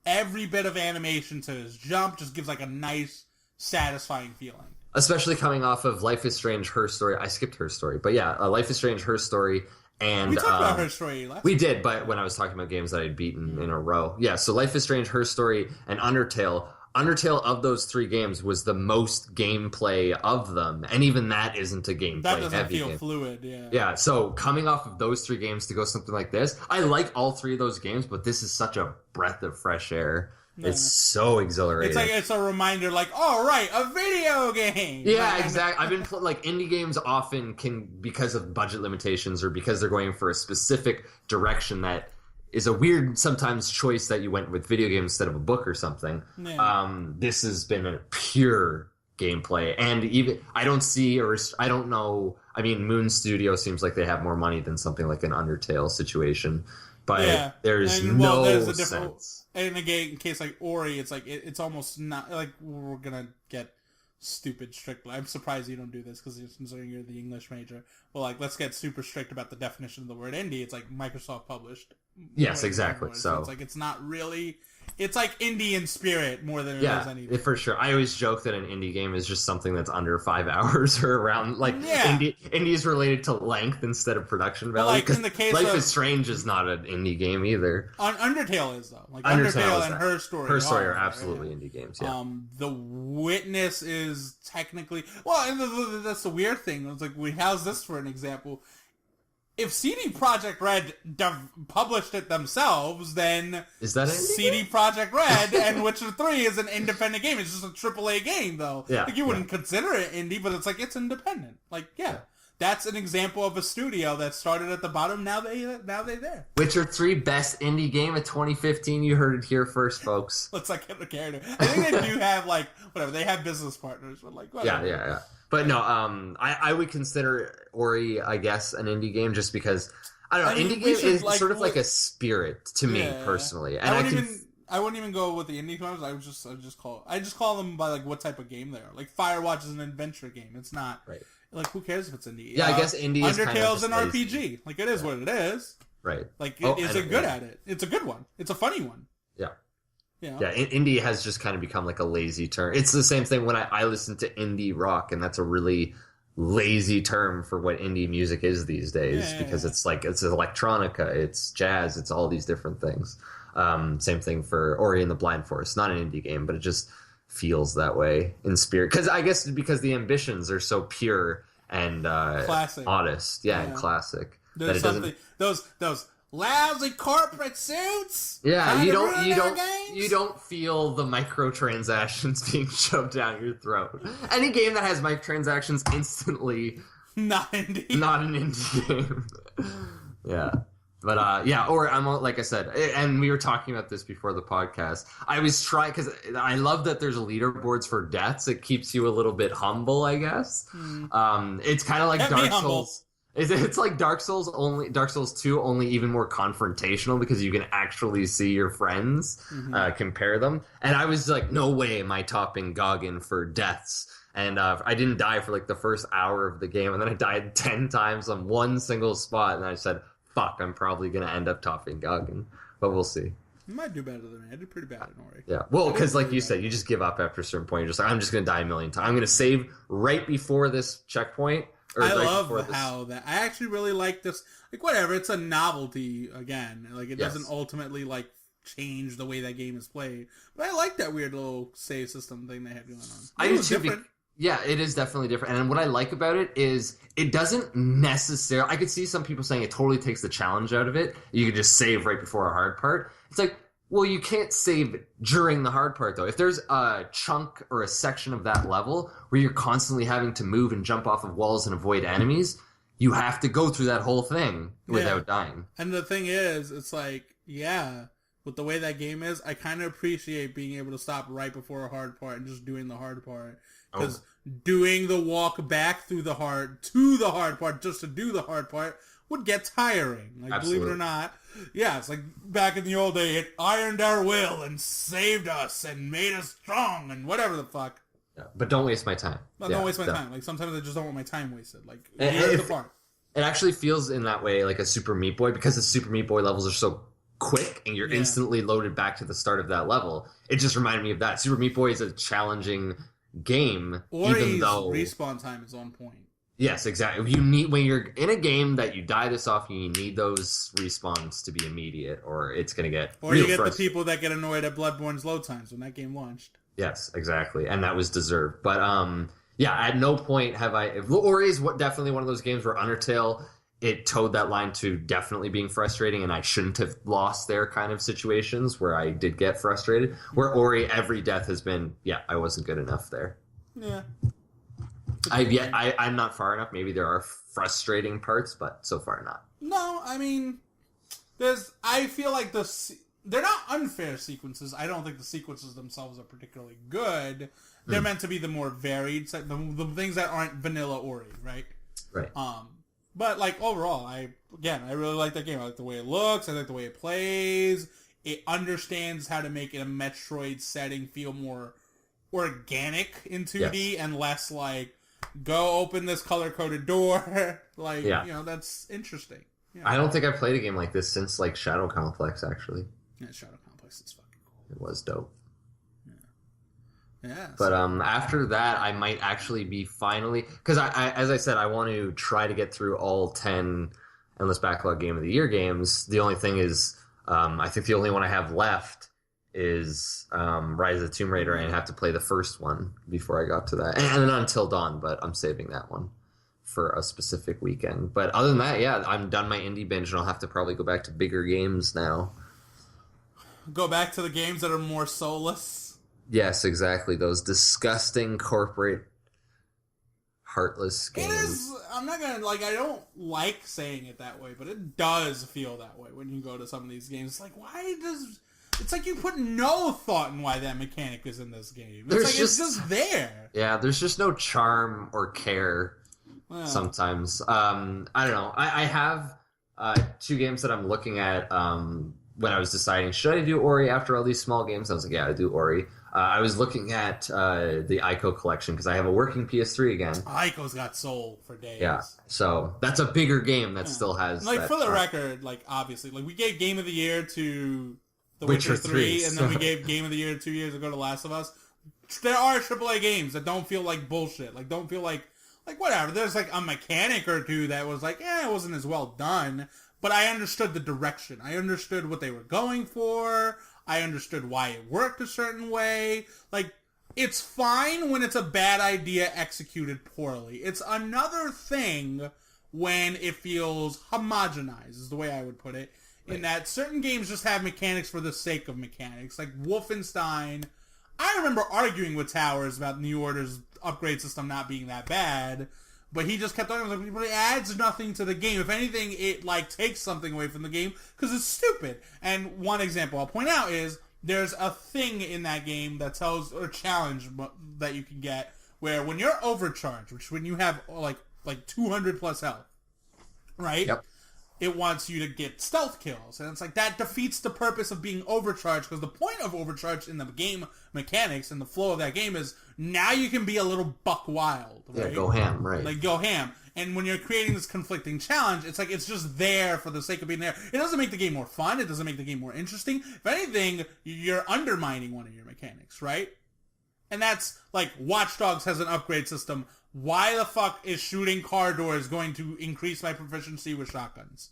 every bit of animation to his jump just gives like a nice, satisfying feeling. Especially coming off of Life is Strange, Her Story. I skipped Her Story, but yeah, Life is Strange, Her Story, and... We talked about Her Story last We did, but when I was talking about games that I'd beaten in a row. Yeah, so Life is Strange, Her Story, and Undertale. Undertale of those 3 games was the most gameplay of them, and even that isn't a gameplay That doesn't heavy feel game. fluid, yeah. Yeah, so coming off of those 3 games to go something like this, I like all 3 of those games, but this is such a breath of fresh air. It's so exhilarating. It's a reminder, like, oh right, a video game. Yeah, exactly. I've been like indie games often can, because of budget limitations or because they're going for a specific direction that is a weird sometimes choice that you went with video games instead of a book or something. Yeah. This has been a pure gameplay, and even I don't know. I mean, Moon Studio seems like they have more money than something like an Undertale situation, but there's no sense. And again, in case like Ori, it's like it's almost not like we're gonna get stupid strict. I'm surprised you don't do this because you're the English major. Well, like let's get super strict about the definition of the word indie. It's like Microsoft published. Yes, exactly. So it's like it's not really. It's like indie in spirit more than it is anything. For sure. I always joke that an indie game is just something that's under 5 hours or around, like, indie is related to length instead of production value. Like, in the case Life is Strange is not an indie game either. Undertale is, though. Like, Undertale and Her Story. Her Story are absolutely indie games, yeah. The Witness is technically... Well, and that's the weird thing. It's like, how's this for an example? If CD Projekt Red published it themselves, then is that CD Projekt Red and Witcher 3 is an independent game. It's just a AAA game, though. Yeah, like you wouldn't consider it indie, but it's like it's independent. Like, that's an example of a studio that started at the bottom. Now they're there. Witcher 3 best indie game of 2015. You heard it here first, folks. Let's not get the character. I think they do have like whatever. They have business partners, but like whatever. Yeah. But no, I would consider Ori, I guess, an indie game just because I don't know. Indie game is like, sort of like a spirit to me personally, and I wouldn't even go with the indie games. I just call them by like what type of game they are. Like Firewatch is an adventure game. It's not like who cares if it's indie. Yeah, I guess indie. Undertale's an RPG. Like it is what it is. Right. Like is it good at it? It's a good one. It's a funny one. Yeah. Yeah, indie has just kind of become like a lazy term. It's the same thing when I listen to indie rock, and that's a really lazy term for what indie music is these days because it's like it's electronica, it's jazz, it's all these different things. Same thing for Ori and the Blind Forest. Not an indie game, but it just feels that way in spirit. Because the ambitions are so pure and classic, honest, and classic. There's something those lousy corporate suits. Yeah, you don't feel the microtransactions being shoved down your throat. Any game that has microtransactions instantly not an indie game. Yeah. But or I'm like I said, and we were talking about this before the podcast. I was trying because I love that there's leaderboards for deaths. It keeps you a little bit humble, I guess. It's kind of like Dark Souls. It's like Dark Souls 2, only even more confrontational because you can actually see your friends, compare them. And I was like, no way am I topping Gagan for deaths. And I didn't die for like the first hour of the game, and then I died 10 times on one single spot, and I said, fuck, I'm probably going to end up topping Gagan. But we'll see. You might do better than me. I did pretty bad in Ori. Yeah, well, because like you said, you just give up after a certain point. You're just like, I'm just going to die a million times. I'm going to save right before this checkpoint. I love how that. I actually really like this. Like, whatever, it's a novelty again. Like, it doesn't ultimately like change the way that game is played. But I like that weird little save system thing they had going on. I do too. Yeah, it is definitely different. And what I like about it is it doesn't necessarily. I could see some people saying it totally takes the challenge out of it. You can just save right before a hard part. It's like, well, you can't save during the hard part, though. If there's a chunk or a section of that level where you're constantly having to move and jump off of walls and avoid enemies, you have to go through that whole thing without dying. And the thing is, it's like, with the way that game is, I kind of appreciate being able to stop right before a hard part and just doing the hard part. Because doing the walk back through the hard part just to do the hard part would get tiring. Like, absolutely. Believe it or not. Yeah, it's like back in the old day, it ironed our will and saved us and made us strong and whatever the fuck. Yeah, but don't waste my time. Don't waste my time. Like, sometimes I just don't want my time wasted. Like, here's the part. It actually feels in that way like a Super Meat Boy because the Super Meat Boy levels are so quick and you're instantly loaded back to the start of that level. It just reminded me of that. Super Meat Boy is a challenging game, even though respawn time is on point. Yes, exactly. You need, when you're in a game that you die this often, you need those respawns to be immediate, or it's going to get or you get the people that get annoyed at Bloodborne's load times when that game launched. Yes, exactly, and that was deserved. But at no point have I. Ori is definitely one of those games where Undertale, it towed that line to definitely being frustrating, and I shouldn't have lost there kind of situations where I did get frustrated. Where Ori, every death has been, I wasn't good enough there. Yeah. I'm not far enough. Maybe there are frustrating parts, but so far not. No, I mean, I feel like they're not unfair sequences. I don't think the sequences themselves are particularly good. They're meant to be the more varied, the things that aren't vanilla Ori, right? Right. But like overall, I really like that game. I like the way it looks. I like the way it plays. It understands how to make a Metroid setting feel more organic in 2D and less like, go open this color-coded door. Like, that's interesting. Yeah. I don't think I've played a game like this since like Shadow Complex, actually. Yeah, Shadow Complex is fucking cool. It was dope. Yeah. But after that, I might actually be finally, because as I said, I want to try to get through all 10 Endless Backlog Game of the Year games. The only thing is, I think the only one I have left is Rise of the Tomb Raider, and I have to play the first one before I got to that. And then Until Dawn, but I'm saving that one for a specific weekend. But other than that, I'm done my indie binge, and I'll have to probably go back to bigger games now. Go back to the games that are more soulless? Yes, exactly. Those disgusting corporate heartless games. It is, I'm not gonna, I don't like saying it that way, but it does feel that way when you go to some of these games. It's like, it's like you put no thought in why that mechanic is in this game. It's it's just there. Yeah, there's just no charm or care sometimes. I don't know. I have 2 games that I'm looking at when I was deciding, should I do Ori after all these small games? I was like, I do Ori. I was looking at the Ico collection because I have a working PS3 again. Ico's got soul for days. Yeah, so that's a bigger game that still has that for the charm. record, obviously, we gave Game of the Year to The Witcher 3, and then we gave Game of the Year 2 years ago to Last of Us. There are AAA games that don't feel like bullshit. Don't feel like whatever. There's a mechanic or two that was it wasn't as well done. But I understood the direction. I understood what they were going for. I understood why it worked a certain way. It's fine when it's a bad idea executed poorly. It's another thing when it feels homogenized, is the way I would put it. In that certain games just have mechanics for the sake of mechanics. Like Wolfenstein, I remember arguing with Towers about New Order's upgrade system not being that bad, but he just kept on but it adds nothing to the game. If anything, it takes something away from the game because it's stupid. And one example I'll point out is there's a thing in that game that tells, or challenge that you can get, where when you're overcharged, which when you have like 200 plus health, right? Yep. It wants you to get stealth kills. And it's that defeats the purpose of being overcharged, because the point of overcharged in the game mechanics and the flow of that game is now you can be a little buck wild. Right? Yeah, go ham, right. Go ham. And when you're creating this conflicting challenge, it's it's just there for the sake of being there. It doesn't make the game more fun. It doesn't make the game more interesting. If anything, you're undermining one of your mechanics, right? And that's Watch Dogs has an upgrade system. Why the fuck is shooting car doors going to increase my proficiency with shotguns?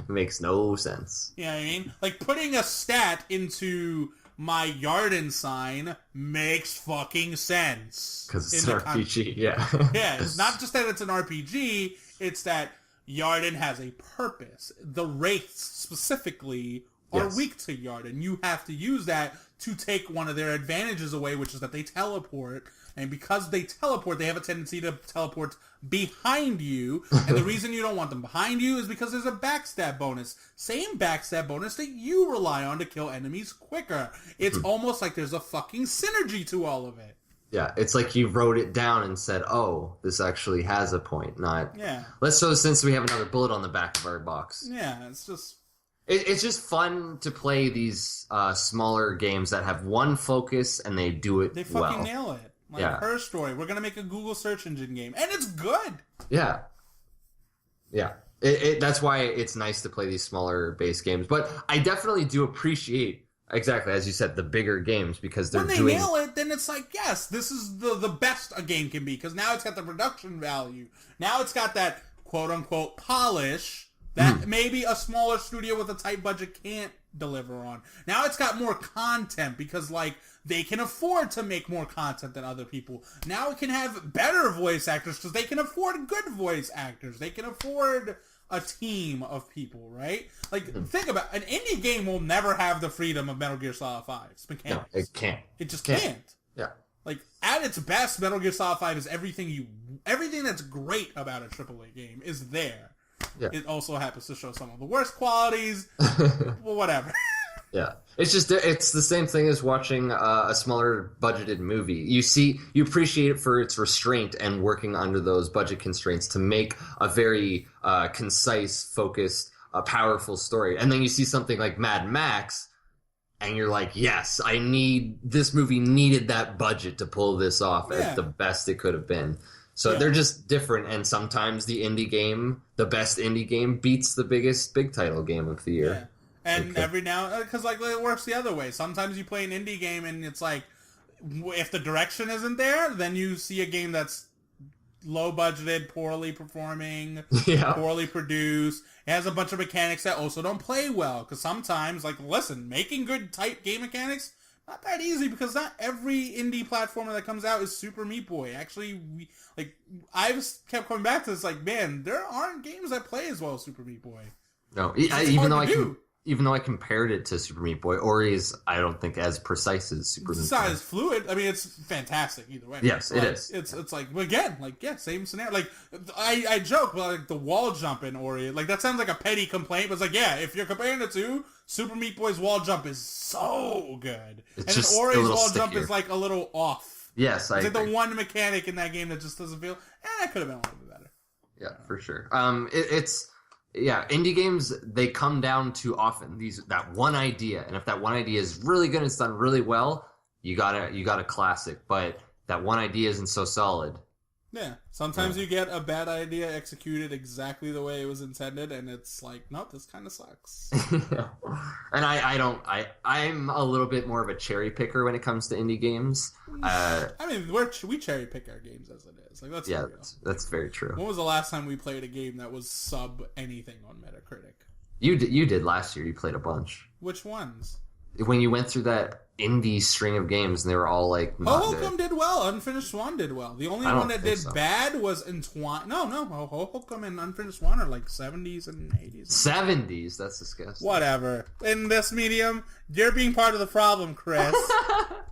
Makes no sense. You know what I mean? Putting a stat into my Yarden sign makes fucking sense. Because it's an RPG, yeah. Yeah, it's not just that it's an RPG, it's that Yarden has a purpose. The Wraiths, specifically, are weak to Yarden. You have to use that to take one of their advantages away, which is that they teleport. And because they teleport, they have a tendency to teleport behind you. And the reason you don't want them behind you is because there's a backstab bonus. Same backstab bonus that you rely on to kill enemies quicker. It's almost like there's a fucking synergy to all of it. Yeah, it's like you wrote it down and said, oh, this actually has a point. Not, let's show since we have another bullet on the back of our box. Yeah, it's just... It's just fun to play these smaller games that have one focus and they do it well. They fucking nail it. Her Story. We're going to make a Google search engine game. And it's good. Yeah. Yeah. That's why it's nice to play these smaller base games. But I definitely do appreciate, exactly as you said, the bigger games because they're when they nail it, then it's like, yes, this is the best a game can be because now it's got the production value. Now it's got that quote unquote polish that maybe a smaller studio with a tight budget can't deliver on. Now it's got more content because like they can afford to make more content than other people. Now it can have better voice actors because they can afford good voice actors. They can afford a team of people, right? Like, think about an indie game will never have the freedom of Metal Gear Solid 5's mechanics. No, it can't. It just can't. Yeah. Like, at its best, Metal Gear Solid 5 is everything that's great about a AAA game is there. Yeah. It also happens to show some of the worst qualities. Well, whatever. Yeah. It's the same thing as watching a smaller budgeted movie. You appreciate it for its restraint and working under those budget constraints to make a very concise, focused, powerful story. And then you see something like Mad Max, and you're like, yes, this movie needed that budget to pull this off at the best it could have been. So they're just different, and sometimes the best indie game beats the biggest big title game of the year. Yeah. And every now, because like it works the other way. Sometimes you play an indie game and it's like, if the direction isn't there, then you see a game that's low budgeted, poorly performing, poorly produced. It has a bunch of mechanics that also don't play well. Because sometimes, like, listen, making good tight game mechanics, not that easy because not every indie platformer that comes out is Super Meat Boy. Actually, I've kept coming back to this, like, man, there aren't games that play as well as Super Meat Boy. No, even though I compared it to Super Meat Boy, Ori is, I don't think, as precise as Super Meat Boy. It's not as fluid. I mean, it's fantastic either way. Yes, it is. It's like, again, like, yeah, same scenario. Like, I joke, but like the wall jump in Ori, like, that sounds like a petty complaint, but it's like, yeah, if you're comparing the two, Super Meat Boy's wall jump is so good. And then Ori's wall jump is like a little off. Yes, it's like the one mechanic in that game that just doesn't feel, that could have been a little bit better. Yeah, for sure. Yeah, indie games, they come down to often that one idea, and if that one idea is really good and it's done really well, you got a classic. But that one idea isn't so solid. Yeah, sometimes you get a bad idea executed exactly the way it was intended, and it's like, nope, this kind of sucks. And I'm a little bit more of a cherry picker when it comes to indie games. I mean, we cherry pick our games as it is. Like, that's very true. When was the last time we played a game that was sub anything on Metacritic? You did last year. You played a bunch. Which ones? When you went through that indie string of games and they were all like Hohokum did well. Unfinished Swan did well. The only one that did bad was Entwine. No, Hohokum and Unfinished Swan are like 70s and 80s. 70s? That's disgusting. Whatever. In this medium, you're being part of the problem, Chris.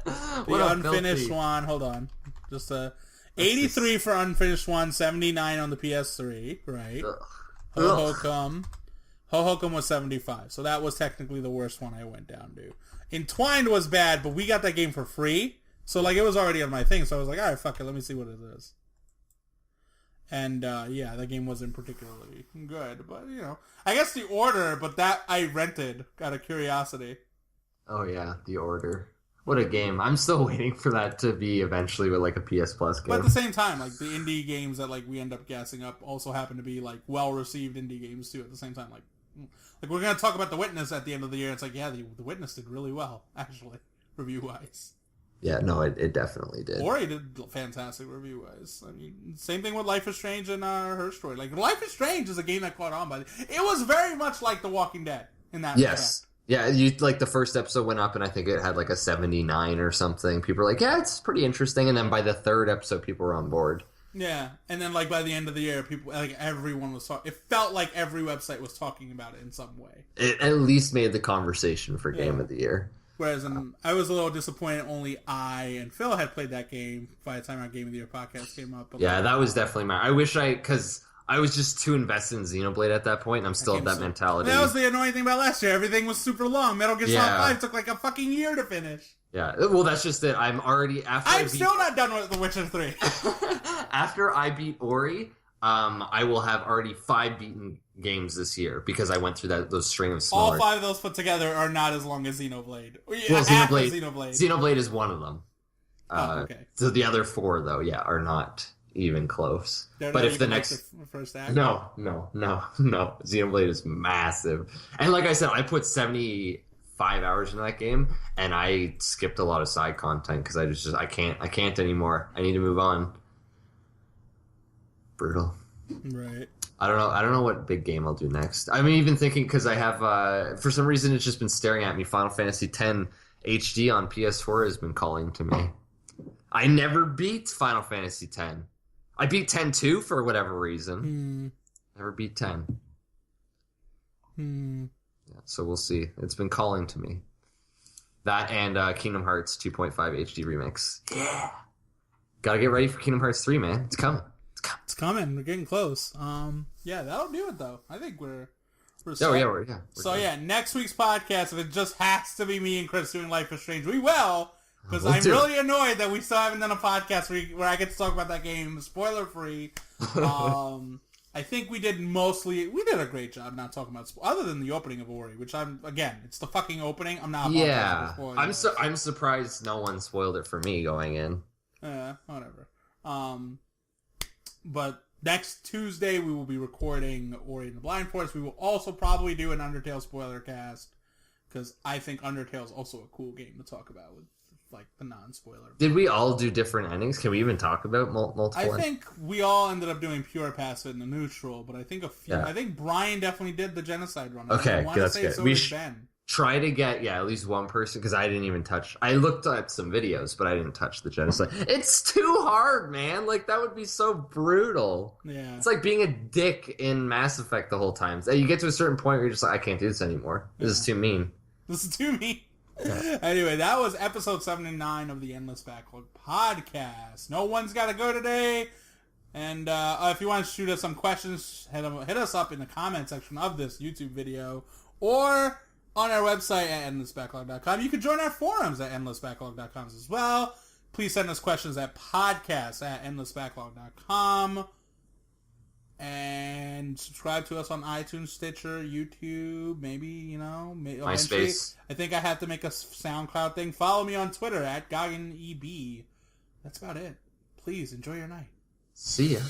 The Unfinished Swan. Hold on. Just 83 for Unfinished Swan, 79 on the PS3, right? Hohokum was 75, so that was technically the worst one I went down to. Entwined was bad, but we got that game for free, so like it was already on my thing, so I was like, alright, fuck it, let me see what it is. And that game wasn't particularly good, but I guess The Order, but that I rented out of curiosity. Oh yeah, The Order. What a game. I'm still waiting for that to be eventually with like a PS Plus game. But at the same time, like the indie games that like we end up gassing up also happen to be like well-received indie games too at the same time. Like we're going to talk about The Witness at the end of the year. It's like, yeah, The Witness did really well, actually, review-wise. Yeah, no, it definitely did. Ori did fantastic review-wise. I mean, same thing with Life is Strange and Her Story. Like, Life is Strange is a game that caught on by it was very much like The Walking Dead in that respect. Yeah, the first episode went up and I think it had like a 79 or something. People were like, yeah, it's pretty interesting. And then by the third episode, people were on board. Yeah, and then like by the end of the year, people everyone was talking. It felt like every website was talking about it in some way. It at least made the conversation for Game of the Year. Whereas I was a little disappointed. Only I and Phil had played that game by the time our Game of the Year podcast came up. But that was definitely I wish because I was just too invested in Xenoblade at that point, and I'm still at that mentality. That was the annoying thing about last year. Everything was super long. Metal Gear Solid 5 took like a fucking year to finish. Yeah, well, that's just it. I'm still not done with The Witcher 3. After I beat Ori, I will have already 5 beaten games this year because I went through those string of smaller... All 5 of those put together are not as long as Xenoblade. Well, Xenoblade is one of them. Okay. So the other 4, though, are not even close. But if the next first act, no, Xenoblade is massive. And like I said, I put 75 hours into that game, and I skipped a lot of side content because I can't anymore. I need to move on. Brutal. Right. I don't know what big game I'll do next. I'm even thinking because I have for some reason it's just been staring at me. Final Fantasy X HD on PS4 has been calling to me. I never beat Final Fantasy X. I beat 10-2 for whatever reason. Never beat 10. Yeah, so we'll see. It's been calling to me. That and Kingdom Hearts 2.5 HD remix. Yeah. Gotta get ready for Kingdom Hearts 3, man. It's coming. It's coming. We're getting close. Yeah, that'll do it though. I think we're so we're good. Next week's podcast, if it just has to be me and Chris doing Life is Strange, we will. Because I'm really annoyed that we still haven't done a podcast where I get to talk about that game spoiler free. I think we did a great job not talking about other than the opening of Ori, which it's the fucking opening. I'm not. Yeah, I'm surprised no one spoiled it for me going in. Yeah, whatever. But next Tuesday we will be recording Ori and the Blind Forest. We will also probably do an Undertale spoiler cast because I think Undertale is also a cool game to talk about with like the non-spoiler. Did we all do different endings? Can we even talk about multiple? I think we all ended up doing pure passive and the neutral, but I think I think Brian definitely did the genocide run. Okay, that's good. So we try to get at least one person because I didn't even touch. I looked at some videos, but I didn't touch the genocide. It's too hard, man. Like that would be so brutal. Yeah, it's like being a dick in Mass Effect the whole time. You get to a certain point where you're just like, I can't do this anymore. This is too mean. This is too mean. Yeah. Anyway, that was episode 79 of the Endless Backlog podcast. No one's got to go today. And if you want to shoot us some questions, hit us up in the comment section of this YouTube video or on our website at endlessbacklog.com. You can join our forums at endlessbacklog.com as well. Please send us questions at podcast@endlessbacklog.com. And subscribe to us on iTunes, Stitcher, YouTube, maybe, MySpace. I think I have to make a SoundCloud thing. Follow me on Twitter at GaganEB. That's about it. Please, enjoy your night. See ya.